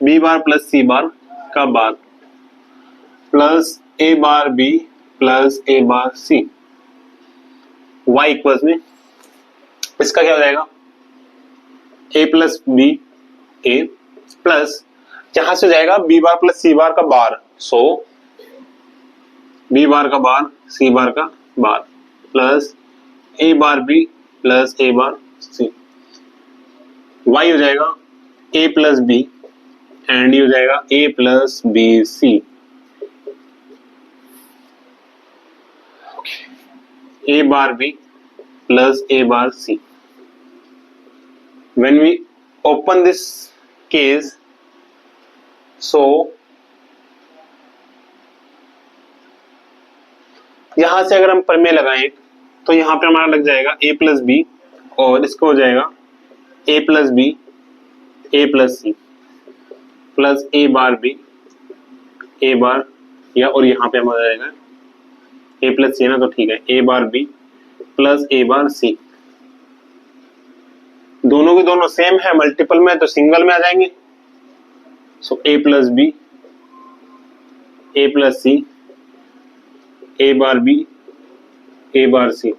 B bar plus C bar का bar plus A bar B plus A bar C Y equals में इसका क्या हो जाएगा A plus B A plus यहां से हो जाएगा B bar plus C bar का बार, सो बी बार का बार सी बार का bar plus A bar B plus A bar C Y हो जाएगा ए प्लस बी एंड ये हो जाएगा A plus B C A bar B plus A bar C. When we open this case, so यहां से अगर हम प्रमेय लगाएं तो यहां पे हमारा लग जाएगा a प्लस बी और इसको हो जाएगा a plus B a plus C plus A bar B A bar या और यहां पे हमारा जाएगा a प्लस सी ना, तो ठीक है a bar B plus A bar सी. दोनों के दोनों सेम है, मल्टीपल में तो सिंगल में आ जाएंगे. सो ए plus B A plus C A bar B A bar सी.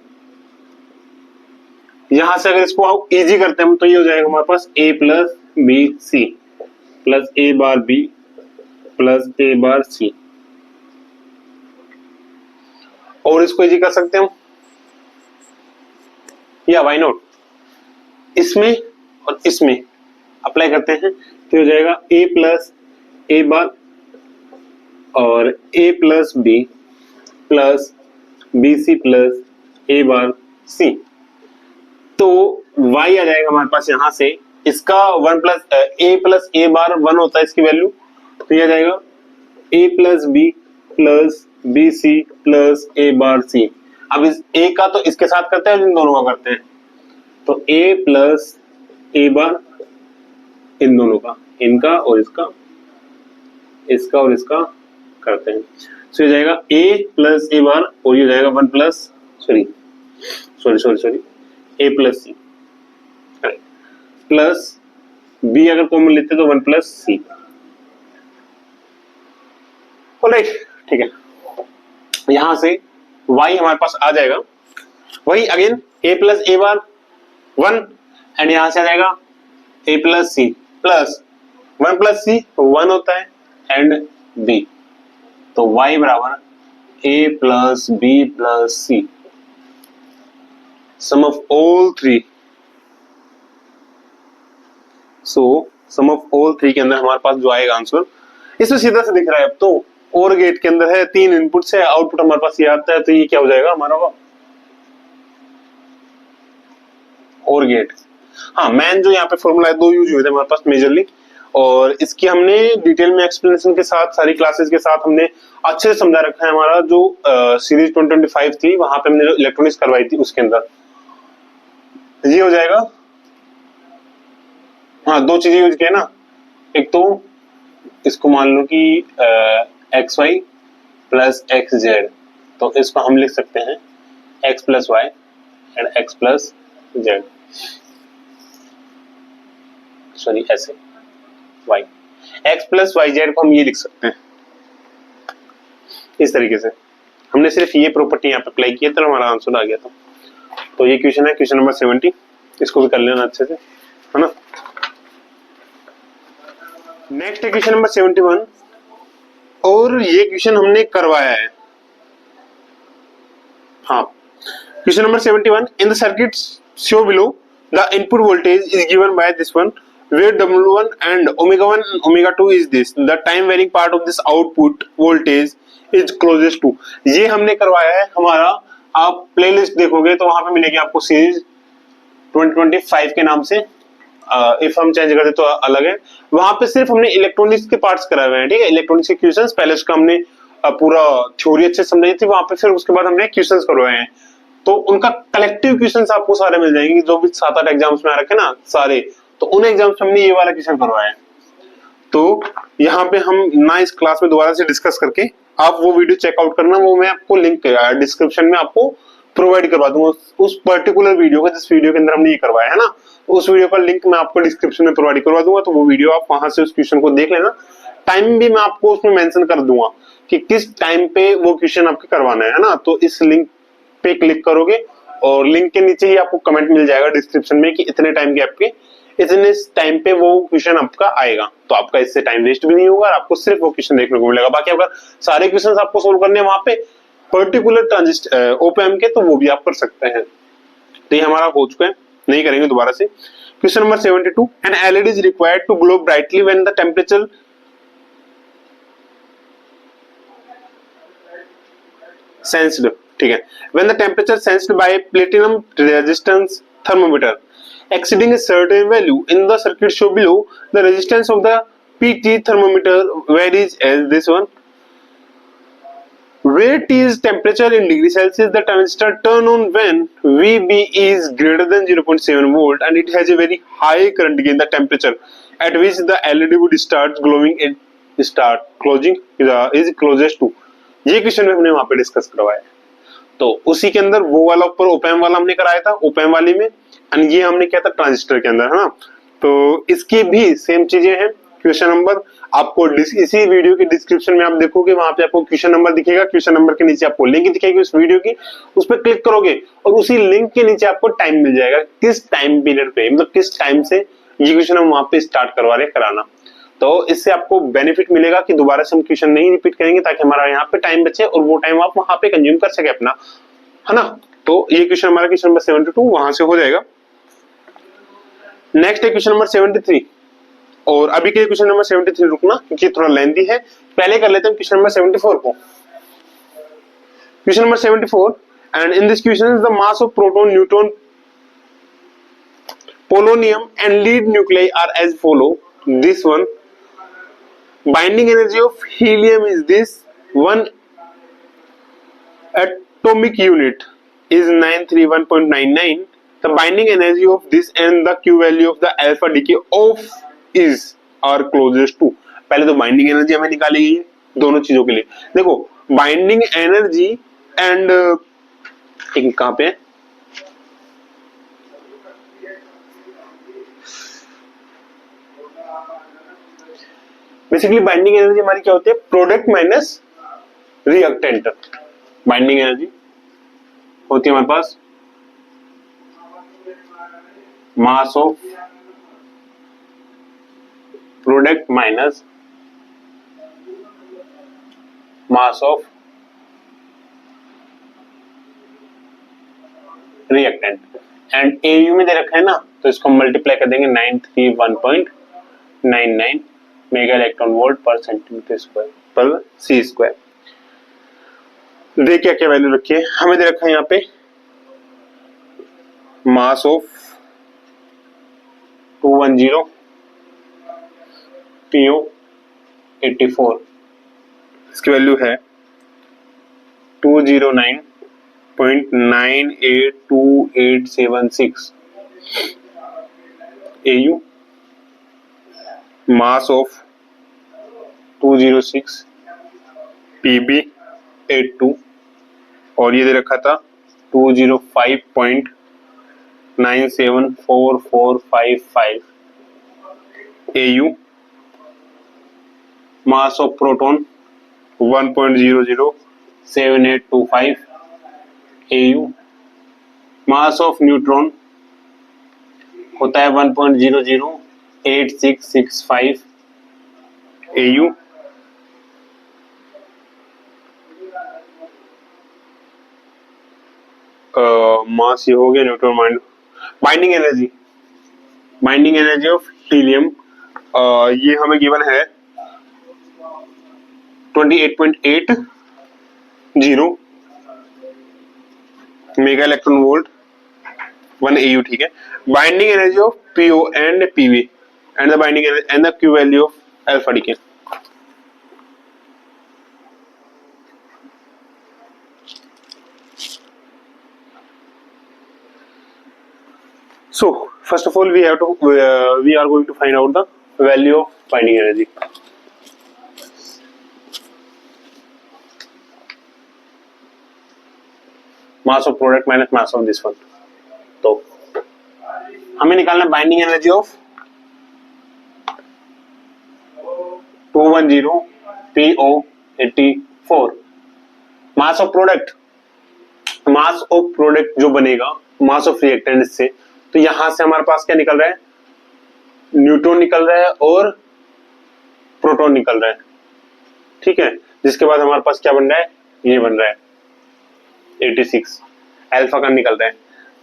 यहां से अगर इसको इजी करते हैं हम तो ये हो जाएगा हमारे पास ए plus B C plus A bar B plus A bar सी. और इसको इजी कर सकते हैं हम या वाई नॉट, इसमें और इसमें अप्लाई करते हैं तो हो जाएगा a प्लस ए बार और a plus B plus B C plus A bar C. तो y आ जाएगा हमारे पास यहां से इसका 1 plus A plus A bar 1 होता है इसकी वैल्यू, तो ये आ जाएगा a plus B plus B C plus A bar C. अब इस a का तो इसके साथ करते हैं, इन दोनों का करते हैं, तो a प्लस ए बार इन दोनों का, इनका और इसका, इसका और इसका करते हैं. सो ये जाएगा a प्लस ए बार और ये जाएगा 1 plus sorry a plus C plus b अगर कॉमन लेते तो 1 प्लस सी. ऑलराइट, ठीक है. यहां से y हमारे पास आ जाएगा वही again a plus A bar 1 and यहां से आ जाएगा a plus C plus 1 plus C 1 होता है एंड b, तो y बराबर a plus b plus c. Sum of all three, so sum of all three के अंदर हमारे पास जो आएगा आंसर इसमें सीधा से दिख रहा है. अब तो और गेट के अंदर है 3 इनपुट है, आउटपुट हमारे पास ये आता है, तो ये क्या हो जाएगा हमारा और गेट. हाँ, मैन जो यहाँ पे फॉर्मूला है 2 यूज हुए थे हमारे पास मेजरली, और इसकी हमने डिटेल में एक्सप्लेनेशन के साथ सारी क्लासेस के साथ हमने अच्छे से समझा रखा है. हमारा जो सीरीज 2025 थी वहां पे हमने जो इलेक्ट्रॉनिक्स करवाई थी उसके अंदर ये हो जाएगा. हाँ, 2 चीजें यूज किया ना, एक तो इसको मान लो कि X Y plus X Z, तो इसको हम लिख सकते हैं X plus Y and X plus Z, sorry ऐसे Y X plus Y Z को हम ये लिख सकते हैं इस तरीके से. हमने सिर्फ ये प्रॉपर्टी यहाँ पे अप्लाई की तो हमारा आंसर आ गया था. तो ये क्वेश्चन है, क्वेश्चन नंबर 70. इसको भी कर लेना अच्छे से, है ना. नेक्स्ट है क्वेश्चन नंबर 71 और ये क्वेश्चन हमने करवाया है. हाँ, question number 71. In the circuit show below the input voltage is given by this one where W1 and omega 1 and omega 2 is this, the time varying part of this output voltage is closest to. ये हमने करवाया है हमारा. आप playlist देखोगे तो वहां पे मिलेगी आपको सीरीज 2025 के नाम से. इफ हम चेंज करते तो अलग है. वहां पे सिर्फ हमने इलेक्ट्रॉनिक्स के पार्ट्स कराए हुए हैं, ठीक है. इलेक्ट्रॉनिक्स के क्वेश्चंस पहले उसका हमने पूरा थ्योरी अच्छे से समझाई थी वहां पे, फिर उसके बाद हमने क्वेश्चंस करवाए हैं. तो उनका कलेक्टिव क्वेश्चंस आपको सारे मिल जाएंगे जो भी 7-8 एग्जाम्स में आ रखे ना सारे, तो उन एग्जाम्स में हमने ये वाला क्वेश्चन करवाया है. तो यहाँ पे हम ना इस क्लास में दोबारा से डिस्कस करके आप वो वीडियो चेकआउट करना, वो मैं आपको लिंक डिस्क्रिप्शन में आपको प्रोवाइड करवा दूंगा उस पर्टिकुलर वीडियो का जिस वीडियो के अंदर हमने ये करवाया है ना. उस वीडियो का लिंक मैं आपको डिस्क्रिप्शन में प्रोवाइड करवा दूंगा, तो वो वीडियो आप वहां से उस क्वेश्चन को देख लेना। टाइम भी मैं आपको उसमें मेंशन कर दूंगा कि किस टाइम पे वो क्वेश्चन आपके करवाना है ना। तो इस लिंक पे क्लिक करोगे और लिंक के नीचे ही आपको कमेंट मिल जाएगा डिस्क्रिप्शन में कि इतने टाइम गैप के इतने टाइम पे वो क्वेश्चन आपका आएगा। तो आपका इससे टाइम वेस्ट भी नहीं होगा और आपको सिर्फ वो क्वेश्चन देखने को मिलेगा। बाकी अगर सारे क्वेश्चन आपको सोल्व करने हैं वहां पे पर्टिकुलर ट्रांजिस्टर ओपैम्प के, तो वो भी आप कर सकते हैं। तो ये हमारा हो चुका है, नहीं करेंगे दोबारा से। Question number 72, an LED is required to glow brightly when the temperature sensed, ठीक है, when the temperature sensed by platinum resistance thermometer exceeding a certain value in the circuit shown below, the resistance of the PT thermometer varies as this one. Where T is temperature in degree Celsius, the transistor turn on when VB is greater than 0.7 volt and it has a very high current gain. The temperature at which the LED would start glowing and start closing is closest to. ये question हमने वहां पे discuss करवाया है। तो उसी के अंदर वो वाला ऊपर ओपैम वाला हमने कराया था, ओपैम वाली में, एंड ये हमने किया था ट्रांजिस्टर के अंदर, है ना। तो इसकी भी सेम चीजें हैं। क्वेश्चन नंबर आपको इसी वीडियो के डिस्क्रिप्शन में आप देखोगे, वहां पे आपको क्वेश्चन नंबर दिखेगा, क्वेश्चन नंबर के नीचे आपको लिंक दिखेगी उस वीडियो की, उस पर क्लिक करोगे और उसी लिंक के नीचे आपको टाइम मिल जाएगा, किस टाइम पीरियड पे, मतलब किस टाइम से ये क्वेश्चन हम वहां पे स्टार्ट करवा रहे कराना। तो इससे आपको बेनिफिट मिलेगा कि दोबारा से हम क्वेश्चन नहीं रिपीट करेंगे, ताकि हमारा यहाँ पे टाइम बचे और वो टाइम आप वहां पे कंज्यूम कर सके अपना, है ना। तो ये क्वेश्चन हमारा क्वेश्चन नंबर 72 वहां से हो जाएगा। नेक्स्ट है क्वेश्चन नंबर 73, और अभी के क्वेश्चन नंबर 73 रुकना क्योंकि थोड़ा लेंथी है, पहले कर लेते हैं क्वेश्चन नंबर 74 को। Question number 74, and in this question the mass of proton, neutron, polonium and lead nuclei are as follow. This one, binding energy of helium is this, one atomic unit is 931.99. The binding energy of this and the Q value of the alpha decay of is are closest to. पहले तो binding energy हमें निकाली गई है दोनों चीजों के लिए। देखो बाइंडिंग एनर्जी एंड कहां पे है, बेसिकली बाइंडिंग एनर्जी हमारी क्या होती है, product minus reactant. Binding energy होती है हमारे पास mass of product minus mass of reactant, and AU में दे रखा है ना, तो इसको मल्टीप्लाई कर देंगे 931.99 मेगा इलेक्ट्रॉन वोल्ट पर सेंटीमीटर स्क्वायर पर सी स्क्वायर। देखिए क्या वैल्यू रखी है, हमें दे रखा है यहाँ पे मास ऑफ 210 PO 84, इसकी वैल्यू है 209.982876 AU, मास ऑफ 206 PB 82, और ये दे रखा था 205.974455 AU, mass of proton 1.007825 AU, mass of neutron होता है 1.008665 AU, मास ये हो गया neutron. Binding energy of helium ये हमें गिवन है 28.80 मेगा इलेक्ट्रॉन वोल्ट 1 AU, ठीक है। Binding energy of PO and PV and the binding energy and the Q value of alpha decay. So first of all we are going to find out the value of binding energy. Mass of product minus mass of this one. तो हमें निकालना binding energy of 210 PO84, mass of product, mass of product जो बनेगा मास of reactant से, तो यहां से हमारे पास क्या निकल रहा है, न्यूट्रॉन निकल रहा है और प्रोटॉन निकल रहा है, ठीक है। जिसके बाद हमारे पास क्या बन रहा है, ये बन रहा है 86, अल्फा का निकल रहा है।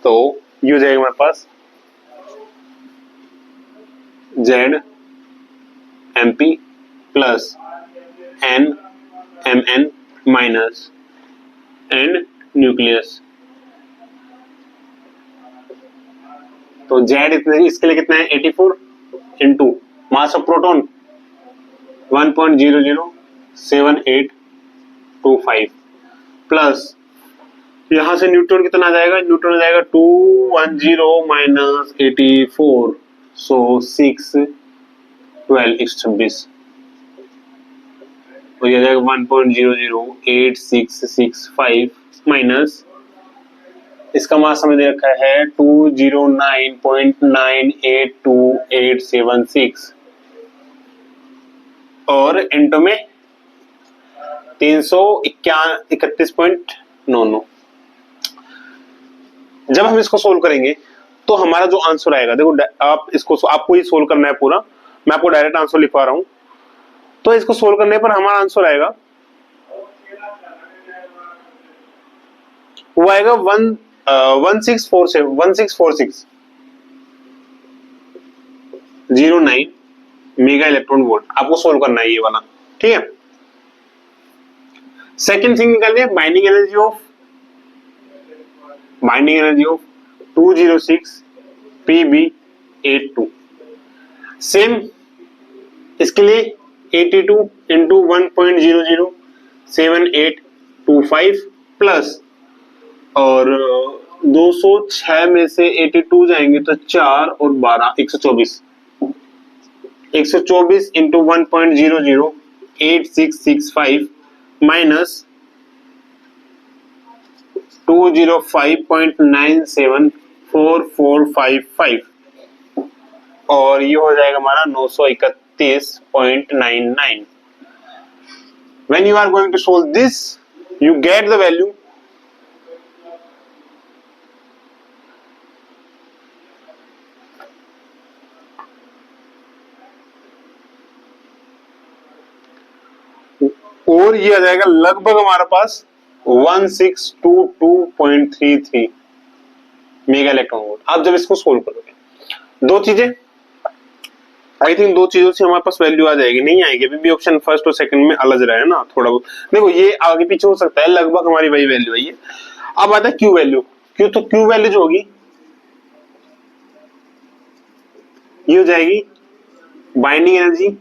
तो ये हो जाएगा हमारे पास Z MP plus N M N minus and nucleus. तो जेड इतने, इसके लिए कितना है 84 into mass of proton 1.007825 plus यहां से न्यूट्रॉन कितना आ जाएगा, न्यूट्रॉन आ जाएगा 210 माइनस 84, सो 6 12 126, तो ये आ जाएगा 1.008665 माइनस इसका मास हमें दे रखा है 209.982876 और इंटू में 331.99। जब हम इसको सोल्व करेंगे तो हमारा जो आंसर आएगा, देखो आप इसको, आपको ये सोल्व करना है पूरा, मैं आपको डायरेक्ट आंसर लिखवा रहा हूं। तो इसको सोल्व करने पर हमारा आंसर आएगा, वो आएगा 1646.09 मेगा इलेक्ट्रॉन वोल्ट। आपको सोल्व करना है ये वाला, ठीक है। सेकेंड थिंग निकालनी है binding energy of 206 PB82। Same इसके लिए 82 इंटू 1.007825 प्लस और 206 में से 82 जाएंगे तो 4 और 12 124 इंटू 1.008665 माइनस 205.974455 और ये हो जाएगा हमारा 931.99। When you are going to solve this, you get the value और ये आ जाएगा लगभग हमारे पास 1622.33 मेगा इलेक्ट्रॉन वोल्ट। आप जब इसको सोल्व करोगे, दो चीजें, आई थिंक दो चीजों से हमारे पास वैल्यू आ जाएगी, नहीं आएगी अभी भी ऑप्शन फर्स्ट और सेकंड में अलग रहा है ना थोड़ा बहुत। देखो ये आगे पीछे हो सकता है, लगभग हमारी वही वैल्यू आई है। अब आता है क्यू वैल्यू, क्यू तो क्यू वैल्यू जो होगी ये हो जाएगी binding energy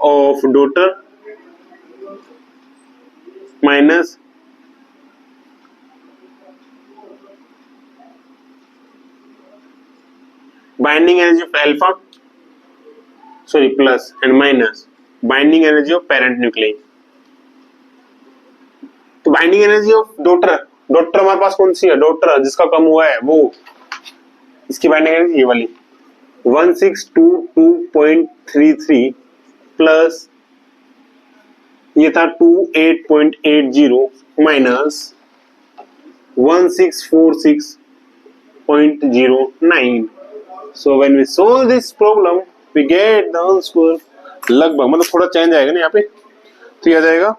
of daughter minus binding energy of alpha, sorry plus and minus binding energy of parent nucleus. तो binding energy of daughter, daughter हमारे पास कौन सी है, डोटर जिसका कम हुआ है वो, इसकी बाइंडिंग एनर्जी ये वाली 1622.33 प्लस ये था 28.80 minus 1646.09। So when we solve this problem, we get the answer लगभग, मतलब थोड़ा चेंज आएगा ना यहाँ पे, तो ये आ जाएगा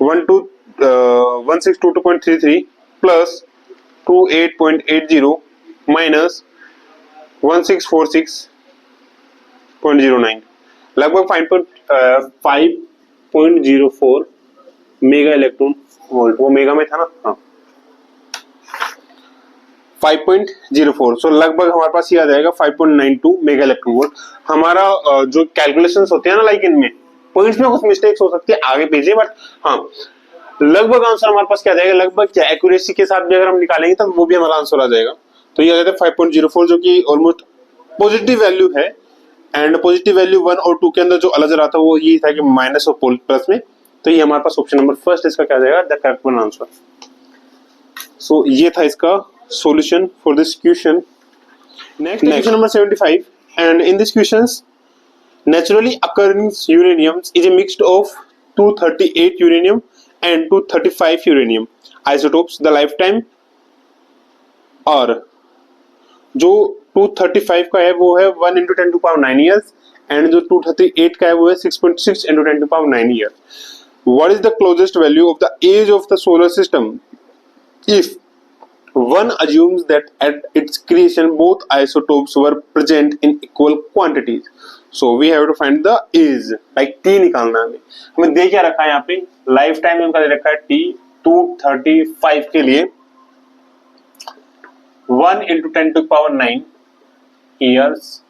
1622.33 प्लस 28.80 माइनस 1646.09, लगभग 5.04 मेगा इलेक्ट्रॉन वोल्ट। वो मेगा में था ना, हाँ 5.04, सो लगभग हमारे पास ये आ जाएगा 5.92 मेगा इलेक्ट्रॉन वोल्ट। हमारा जो कैलकुलेशंस होते हैं ना, लाइक इनमें पॉइंट्स में कुछ मिस्टेक्स हो सकती है आगे पीछे, बट हाँ लगभग आंसर हमारे पास क्या आ जाएगा, लगभग क्या एक्यूरेसी के साथ भी अगर हम निकालेंगे तो वो भी हमारा आंसर आ जाएगा। तो ये आ जाता है 5.04 जो कि ऑलमोस्ट पॉजिटिव वैल्यू है। एंड पॉजिटिव वैल्यू 1 और 2 के अंदर जो अलग रहा था वो ये था कि माइनस और प्लस में, तो ये हमारे पास ऑप्शन नंबर फर्स्ट इसका क्या आ जाएगा, द करेक्ट वन आंसर। सो ये था इसका solution for this question. Next question number 75, and in this questions, naturally occurring uranium is a mix of 238 uranium and 235 uranium isotopes. The lifetime, और जो 235 का है वो है 1 into 10 to power 9 years, and जो 238 का है वो है 6.6 into 10 to power 9 years. What is the closest value of the age of the solar system if one assumes that at its creation both isotopes were present in equal quantities? So we have to find the age, like t निकालना है हमें दे क्या रखा है यहाँ पे, life time में दे रखा है t 235 के लिए 1 into 10 to power 9 years,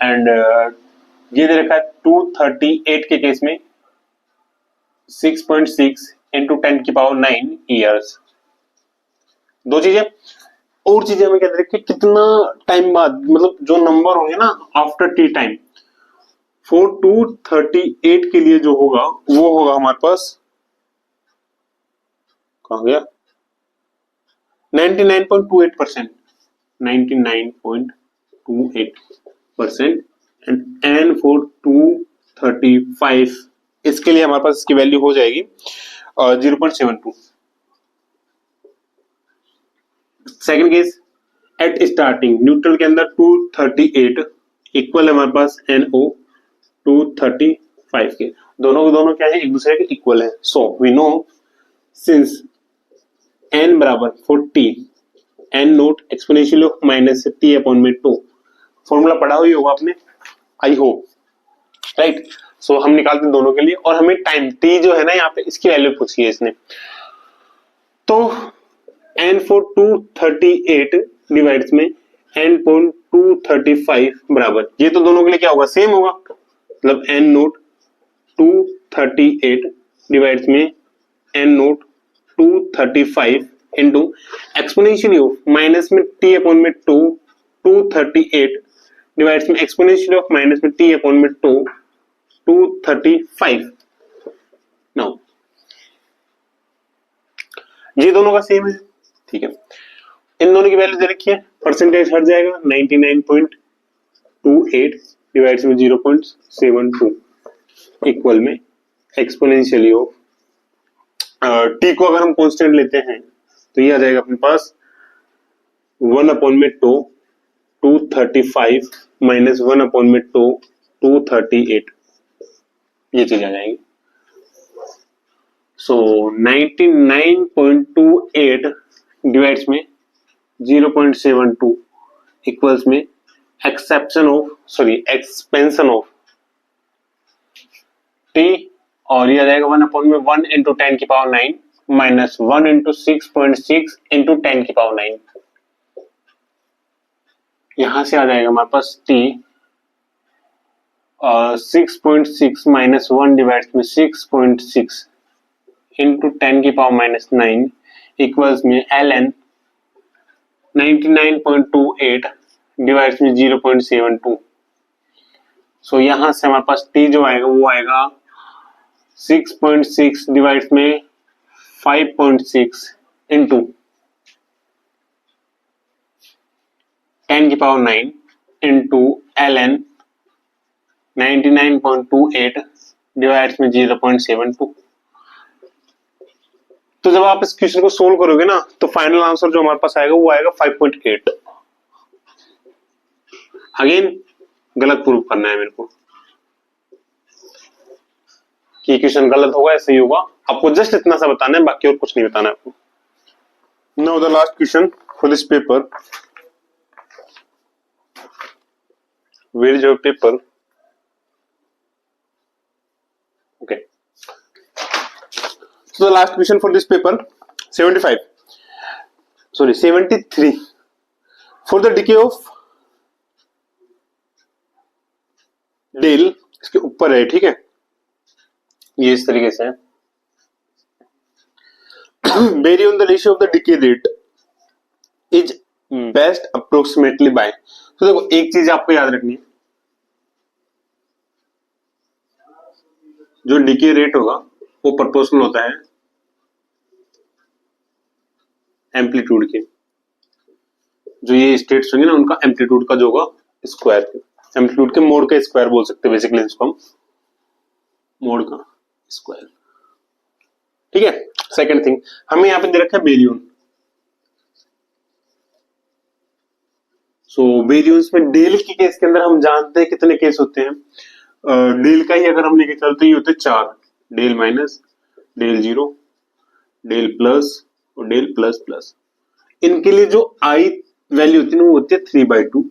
and ये दे रखा है 238 के केस में 6.6 into 10 की पावर 9 years. दो चीजें और चीजें हमें क्या दे रखी है, कितना टाइम बाद, मतलब जो नंबर होंगे ना आफ्टर टी टाइम, फॉर 238 के लिए जो होगा वो होगा हमारे पास, कहां गया, 99.28%, 99.28%, एंड फॉर 235 इसके लिए हमारे पास इसकी वैल्यू हो जाएगी 0.72. Second case, at starting neutral के अंदर 238 इक्वल है हमारे पास NO 235 के, दोनों क्या है, एक दूसरे के इक्वल है. So we know since n बराबर 40 n naught exponential of minus t upon में 2, फॉर्मूला पढ़ा हुई होगा आपने, आई होप, राइट. सो हम निकालते हैं दोनों के लिए, और हमें टाइम t जो है ना यहाँ पे इसकी वैल्यू पूछी है इसने, तो n फॉर 238 डिवाइड्स में n पॉइंट 235 बराबर, ये तो दोनों के लिए क्या होगा, सेम होगा, मतलब n नोट 238 डिवाइड्स में n note 235 into exponential of minus में t अपॉन में 2 238 डिवाइड्स में एक्सपोनेंशियल ऑफ माइनस में t अपॉन में 2 235. नाउ ये दोनों का सेम है, ठीक है, इन दोनों की वैल्यू दे रखी है, परसेंटेज हट जाएगा 99.28 डिवाइड्स में 0.72 इक्वल में एक्सपोनेंशियली ऑफ टी को अगर हम कांस्टेंट लेते हैं तो ये आ जाएगा अपने पास 1 अपॉन में 2 235 माइनस 1 अपॉन में 2 238, ये चीज आ जाएगी. सो 99.28 डिवाइड्स में 0.72 इक्वल्स में एक्सपेंशन ऑफ टी, और ये आ जाएगा 1 अपॉन में 1 इंटू 10 की पावर 9 माइनस 1 इंटू 6.6 इंटू 10 की पावर 9. यहां से आ जाएगा हमारे पास टी 6.6 माइनस 1 डिवाइड्स में 6.6 इंटू 10 की पावर माइनस 9 इक्वल्स में ln 99.28 डिवाइड्स में 0.72. सो यहां से हमारे पास t जो आएगा वो आएगा 6.6 डिवाइड्स में 5.6 इंटू 10 की पावर 9 इंटू ln 99.28 डिवाइड्स में 0.72. तो जब आप इस क्वेश्चन को सोल्व करोगे ना तो फाइनल आंसर जो हमारे पास आएगा वो आएगा 5.8. अगेन गलत प्रूव करना है मेरे को कि क्वेश्चन गलत होगा या सही होगा, आपको जस्ट इतना सा बताना है, बाकी और कुछ नहीं बताना है आपको. Now the last question for this paper, where is your paper? Okay, so the last question for this paper 73 for the decay of del, इसके ऊपर है, ठीक है, ये इस तरीके से है. Very on the ratio of the decay rate is best approximately by. तो देखो एक चीज आपको याद रखनी है, जो डिके रेट होगा वो प्रोपोर्शनल होता है एम्पलीट्यूड के. जो ये स्टेट्स होंगे ना उनका एम्पलीट्यूड का जो होगा स्क्वायर, एम्पलीट्यूड के मोड का स्क्वायर बोल सकते हैं बेसिकली इसको हम, मोड का स्क्वायर। ठीक है। सेकंड थिंग हमें यहाँ पे दे रखा है बेरियन। सो बेरियंस में डेल के केस के अंदर हम जानते हैं कितने केस होते हैं। डेल का ही अगर हम लेके चलते, ये होते हैं 4, del minus, del zero, del plus और डेल प्लस प्लस। इनके लिए जो आई वैल्यू होती है वो होती है 3/2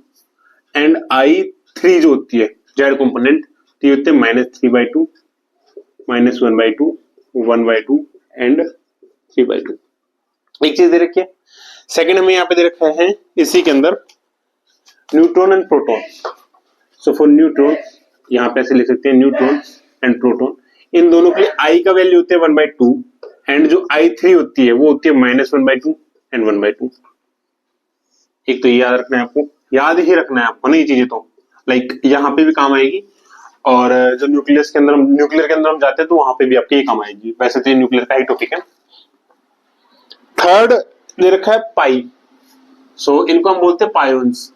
एंड I3 जो होती है जेड कंपोनेंट ये होते हैं -3/2, -1/2, 1/2 एंड 3/2। एक चीज दे रखी है। सेकंड हमें यहाँ पे दे रखा है इसी के अंदर neutron and proton. So for neutron यहाँ पे ऐसे लिख सकते हैं न्यूट्रॉन एंड प्रोटॉन, इन दोनों के लिए आई का वैल्यू होती है 1/2 एंड जो I3 होती है वो होती है -1/2 एंड 1/2। एक तो याद रखना है आपको, याद ही रखना है आपको, नहीं चीजें तो लाइक यहाँ पे भी काम आएगी और जो न्यूक्लियर के अंदर हम जाते हैं तो वहां पे भी आपके ये काम आएगी। वैसे तो ये न्यूक्लियर का ही टॉपिक है। थर्ड दे रखा है पाई। सो इनको हम बोलते हैं पायोन्स।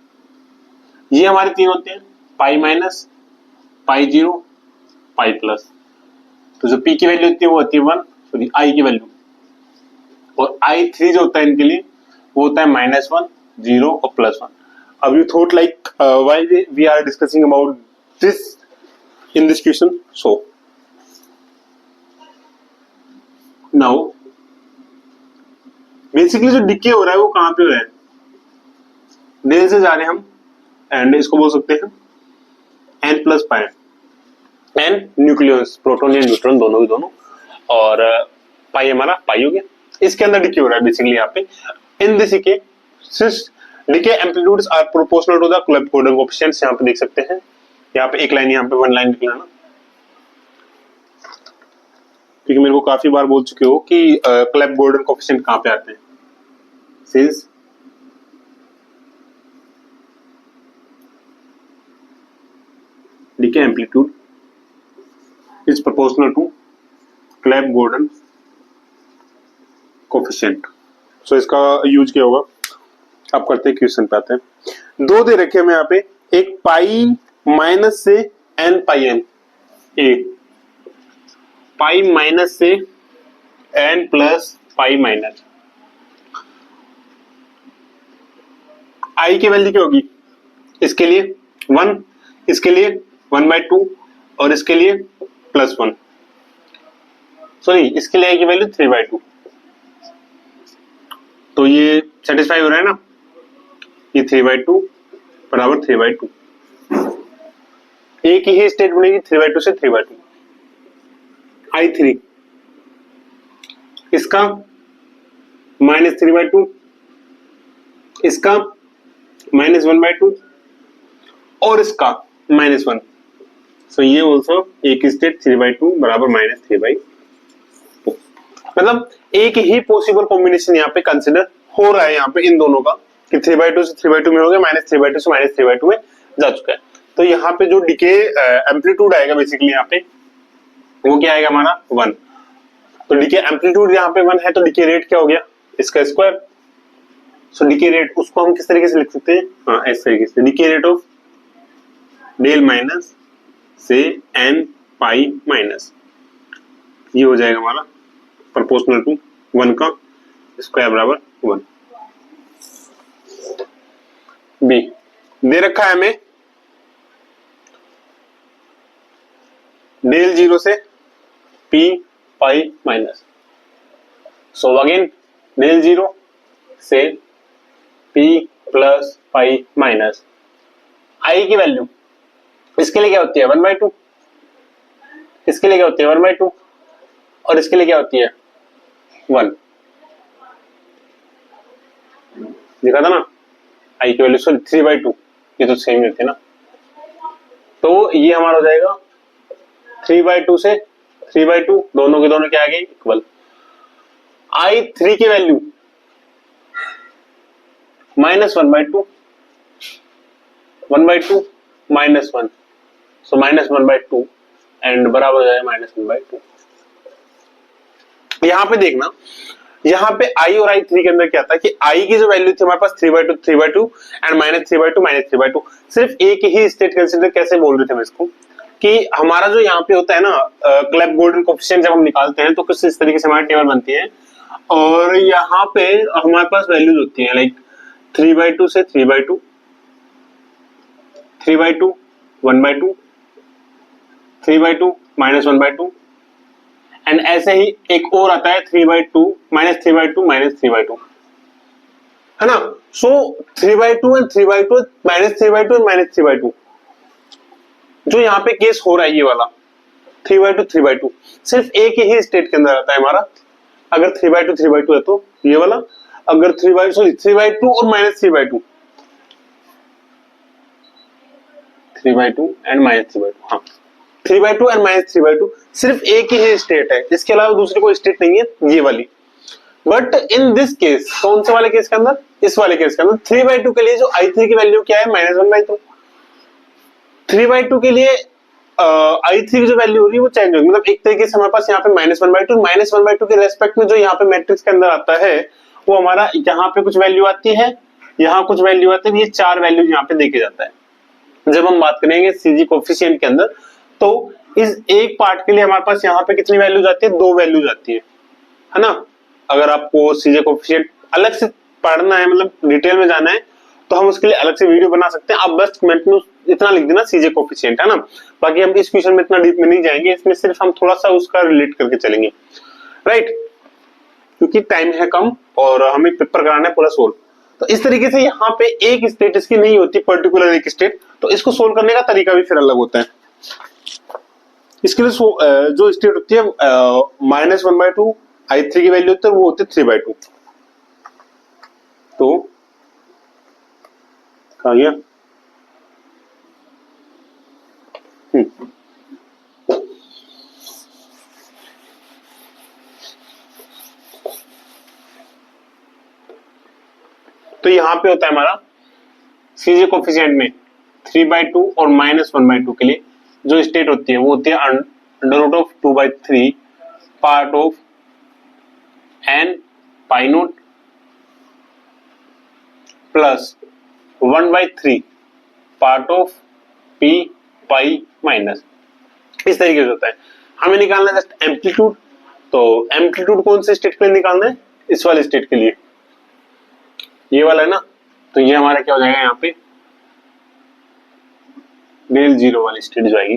ये हमारे तीन होते हैं, pi minus, pi zero, pi plus. तो जो पी की वैल्यू होती है वो होती है 1, सॉरी आई की वैल्यू, और I3 जो होता है इनके लिए वो होता है -1, 0 और +1। अब you thought like why we are discussing about this in this question. So now basically जो डिके हो रहा है वो कहां पे हो रहा है, डेल से जा रहे हैं हम एंड इसको बोल सकते हैं n plus pi, n nucleus proton या न्यूट्रॉन दोनों के दोनों, और पाई हमारा पाई हो गया। इसके अंदर डिके हो रहा है बेसिकली यहाँ पे। In this decay since decay amplitudes are proportional to the Clebsch Gordan coefficients, यहाँ पे देख सकते हैं, यहाँ पे एक लाइन, यहाँ पे 1 लाइन लिख लेना, क्योंकि मेरे को काफी बार बोल चुके हो कि क्लैपेगॉर्डन कोएफिशिएंट कहाँ पे आते हैं। Since decay amplitude is proportional to Clebsch Gordan coefficient. So इसका यूज क्या होगा आप करते हैं, क्वेश्चन पे आते हैं। दो दे रखे हमें यहाँ पे, एक पाई माइनस से n पाई n, एक पाई माइनस से n plus pi minus. I की वैल्यू क्या होगी इसके लिए 1, इसके लिए 1/2 और इसके लिए +1, सॉरी इसके लिए आई की वैल्यू 3/2। तो ये सेटिस्फाई हो रहा है ना, ये 3/2 बराबर 3/2। एक ही स्टेट बनेगी 3/2 से 3/2। I3 इसका -3/2, इसका -1/2 और इसका -1। सो ये ऑल्सो एक स्टेट 3/2 बराबर -3/2। मतलब एक ही पॉसिबल कॉम्बिनेशन यहाँ पे कंसिडर हो रहा है यहाँ पे इन दोनों का, कि 3/2 से 3/2 में हो गया, -3/2 से -3/2 में जा चुका है। तो यहाँ पे जो डिके एम्पलीट्यूड आएगा बेसिकली यहाँ पे वो क्या आएगा हमारा 1। तो डिके एम्पलीट्यूड यहाँ पे 1 है तो डिके रेट क्या हो गया इसका स्क्वायर। सो डिके रेट उसको हम किस तरीके से लिख सकते हैं, हाँ इस तरीके से, decay rate of del minus से n पाई माइनस, ये हो जाएगा हमारा प्रोपोर्शनल टू 1 का स्क्वायर बराबर 1। बी दे रखा है हमें डेल जीरो से p pi minus. So again del zero से p plus pi minus. I की वैल्यू इसके लिए क्या होती है 1/2, इसके लिए क्या होती है 1/2 और इसके लिए क्या होती है 1। देखा था ना, आई की वैल्यू सॉरी 3/2, ये तो सेम होती है ना। तो ये हमारा हो जाएगा 3/2 से 3/2, दोनों के दोनों क्या आ गए इक्वल। I3 की वैल्यू -1/2, 1/2 -1, सो -1/2 एंड बराबर हो जाएगा -1/2। यहां पे देखना यहाँ पे i और i3 के अंदर क्या था कि i की जो वैल्यू थी हमारे पास 3/2 एंड -3/2 सिर्फ एक ही स्टेट कंसीडर कैसे बोल रहे थे हम इसको कि हमारा जो यहाँ पे होता है ना क्लेब गोल्डन कोफिशिएंट जब हम निकालते हैं तो कुछ इस तरीके से हमारी टेबल बनती है और यहाँ पे हमारे पास वैल्यूज होती है लाइक 3/2 से 3/2 3/2 1/2 3/2 -1/2 एंड ऐसे ही एक और आता है 3/2 -3/2 -3/2 है ना। सो 3/2 एंड 3/2 -3/2 एंड -3/2 जो यहाँ पे केस हो रहा है ये वाला 3/2 3/2 सिर्फ एक ही स्टेट के अंदर आता है हमारा। अगर 3/2 3/2 है तो ये वाला, अगर 3/2 और -3/2 3/2 एंड -3/2 हाँ 3/2 एंड -3/2 सिर्फ एक ही स्टेट है, इसके अलावा दूसरी कोई स्टेट नहीं है ये वाली। बट इन दिस केस कौन से वाले केस के अंदर, इस वाले केस के अंदर 3/2 के लिए जो i3 की वैल्यू क्या है -1/2 3/2 के लिए i3 की जो वैल्यू हो रही है वो चेंज होगी, मतलब एक तरीके से हमारे पास यहाँ पे -1/2 के रेस्पेक्ट में जो यहाँ पे मैट्रिक्स के अंदर आता है वो हमारा यहाँ पे कुछ वैल्यू आती है, यहाँ कुछ वैल्यू आती है, ये चार वैल्यू यहाँ पे देखे जाता है। जब हम बात करेंगे सीजी कोफिशिएंट के अंदर तो इस एक पार्ट के लिए हमारे पास यहाँ पे कितनी वैल्यूज आती है, दो वैल्यूज आती है ना। अगर आपको सीजे कोफिशिएंट अलग से पढ़ना है, मतलब डिटेल में जाना है तो हम उसके लिए अलग से वीडियो बना सकते हैं। आप बस कमेंट में इतना लिख देना सीजे कोफिशिएंट, है ना। बाकी हम इस क्वेश्चन में इतना डीप में नहीं जाएंगे, इसमें सिर्फ हम थोड़ा सा उसका रिलेट करके चलेंगे, राइट, क्योंकि टाइम है कम और हमें पेपर कराना है पूरा सोल्व। तो इस तरीके से यहाँ पे एक स्टेट इसकी नहीं होती, पर्टिकुलर एक स्टेट, तो इसको सोल्व करने का तरीका भी फिर अलग होता है। इसके लिए जो स्टेट होती है -1/2 i3 की वैल्यू होती है वो होती है 3/2। तो कहा गया तो यहाँ पे होता है हमारा सीजे कोफिशिएंट में 3/2 और -1/2 के लिए जो स्टेट होती है वो होती है √2/3 part of n pi note plus 1/3 part of p pi minus, इस तरीके से होता है। हमें निकालना है जस्ट एम्पलीट्यूड, तो एम्पलीट्यूड कौन से स्टेट के लिए निकालना है, इस वाले स्टेट के लिए, ये वाला है ना। तो ये हमारा क्या हो जाएगा यहाँ पे ΔO वाली स्टेट जो आएगी।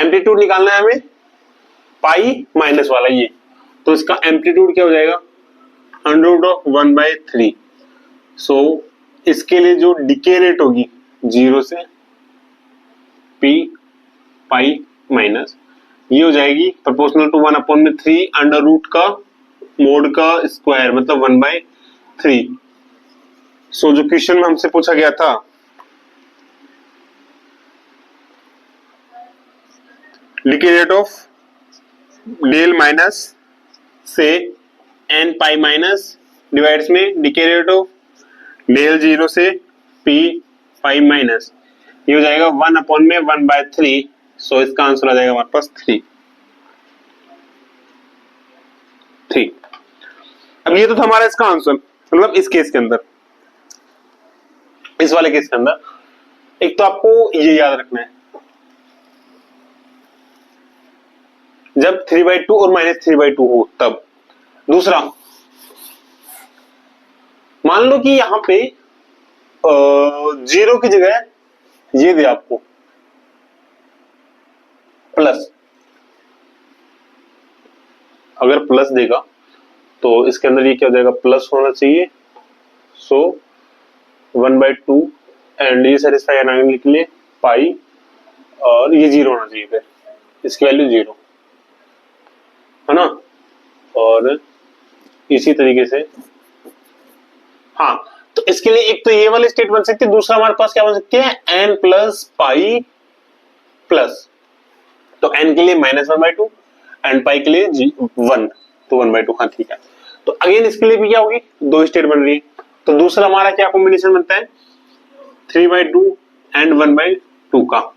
एम्पलीट्यूड निकालना है हमें पाई माइनस वाला ये, तो इसका एम्पलीट्यूड क्या हो जाएगा √1/3। सो इसके लिए जो डिके रेट होगी 0 से p पाई माइनस ये हो जाएगी प्रोपोर्शनल टू 1/3 अंडर रूट का मोड का स्क्वायर मतलब 1/3। सो जो क्वेश्चन में हमसे पूछा गया था decay rate of del minus से n पाई माइनस डिवाइड्स में डिके रेट ऑफ डेल 0 से p पाई माइनस, ये हो जाएगा 1/3। सो इसका आंसर आ जाएगा हमारे पास 3। अब ये तो था हमारा इसका आंसर, मतलब इस केस के अंदर, इस वाले केस के अंदर एक तो आपको ये याद रखना है जब 3/2 और -3/2 हो तब। दूसरा मान लो कि यहां पे 0 की जगह ये दे आपको प्लस, अगर प्लस देगा तो इसके अंदर ये क्या हो जाएगा प्लस होना चाहिए। सो 1/2 एंड ये सेटिस्फाई करने के लिए पाई और ये 0 होना चाहिए, फिर इसकी वैल्यू 0 है ना। और इसी तरीके से हाँ, तो इसके लिए एक तो ये वाली स्टेट बन सकती है, दूसरा हमारे पास क्या बन सकती है n प्लस पाई प्लस, तो n के लिए -1/2 एंड पाई के लिए 1, तो 1/2। हाँ ठीक है, तो अगेन इसके लिए भी क्या होगी दो स्टेट बन रही है, तो दूसरा हमारा क्या कॉम्बिनेशन बनता है 3/2 एंड 1/2 का,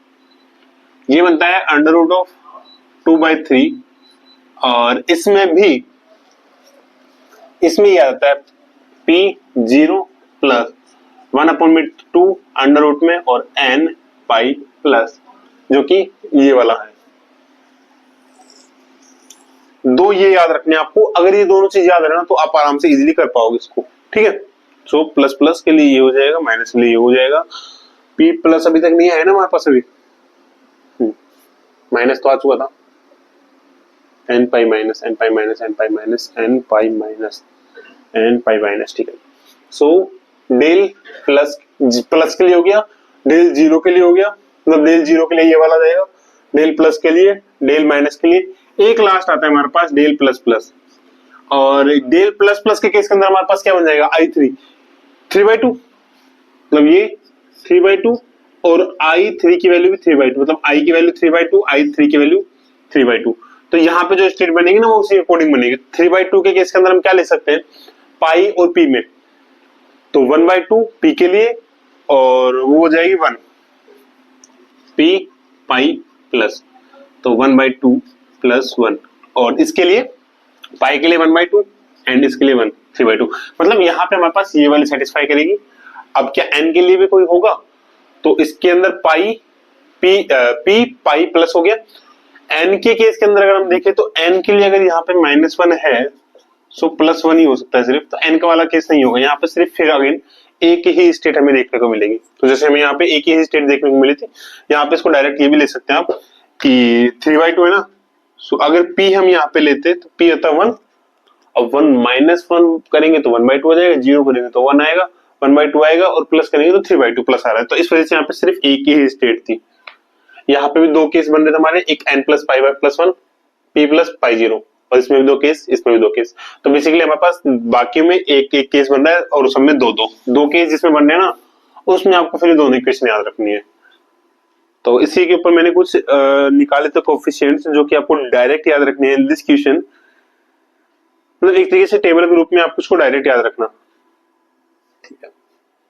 ये बनता है √2/3 और इसमें भी इसमें ये आता है P0 प्लस 1/2 अंडर रूट में और n पाई प्लस, जो कि ये वाला है। दो ये याद रखने आपको, अगर ये दोनों चीज याद रहना तो आप आराम से इजीली कर पाओगे इसको, ठीक है। सो प्लस प्लस के लिए ये हो जाएगा, माइनस के लिए ये हो जाएगा। P प्लस अभी तक नहीं आया ना हमारे पास, अभी माइनस तो आ चुका था, n pi minus n pi minus n pi minus n pi minus n pi minus, ठीक है। सो डेल प्लस प्लस के लिए हो गया, डेल जीरो के लिए हो गया, मतलब डेल जीरो के लिए ये वाला जाएगा, डेल प्लस के लिए, डेल माइनस के लिए, एक लास्ट आता है हमारे पास डेल प्लस प्लस। और डेल प्लस प्लस के केस के अंदर हमारे पास क्या बन जाएगा, I3 3/2, मतलब ये 3/2 और I3 की वैल्यू भी 3/2, मतलब I की वैल्यू 3/2, I3 की वैल्यू 3/2। तो यहाँ पे जो स्टेट बनेगी ना वो उसी अकॉर्डिंग बनेगी। 3/2 के केस के अंदर हम क्या ले सकते हैं, पाई और पी में, तो 1/2 पी के लिए और वो हो जाएगी 1 पी पाई प्लस, तो 1/2 प्लस 1, और इसके लिए पाई के लिए 1/2 एंड इसके लिए 1 3/2, मतलब यहाँ पे हमारे पास ये वाली सेटिस्फाई करेगी। अब क्या n के लिए भी कोई होगा, तो इसके अंदर पाई पी पाई प्लस हो गया। n के केस के अंदर अगर हम देखें तो n के लिए अगर यहाँ पे -1 है सो +1 ही हो सकता है सिर्फ, तो n का वाला केस नहीं होगा यहाँ पे, सिर्फ फिर अगेन एक ही स्टेट हमें देखने को मिलेगी। तो जैसे हमें यहाँ पे एक ही स्टेट देखने को मिली थी, यहाँ पे इसको डायरेक्ट ये भी ले सकते हैं आप कि 3/2 है ना, सो अगर p हम यहाँ पे लेते तो p आता 1, अब 1 -1 करेंगे तो 1/2 हो जाएगा, 0 करेंगे तो 1 आएगा, 1/2 आएगा और प्लस करेंगे तो 3/2 प्लस आ रहा है। तो इस वजह से यहाँ पे सिर्फ एक ही स्टेट थी। यहाँ पे भी दो केस बन रहे थे हमारे, एक n plus pi by plus 1 p plus पाई 0, और इसमें भी दो केस, इसमें भी दो केस। तो बेसिकली हमारे पास बाकी में एक एक केस बन रहा है और उसमें दो केस जिसमें बन रहे हैं ना, उसमें आपको फिर दोनों इक्वेशन याद रखनी है। तो इसी के ऊपर मैंने कुछ निकाले थे कोफिशिएंट्स जो कि आपको डायरेक्ट याद रखने हैं दिस क्वेश्चन, मतलब एक तरीके से टेबल के रूप में आपको उसको डायरेक्ट याद रखना, ठीक है।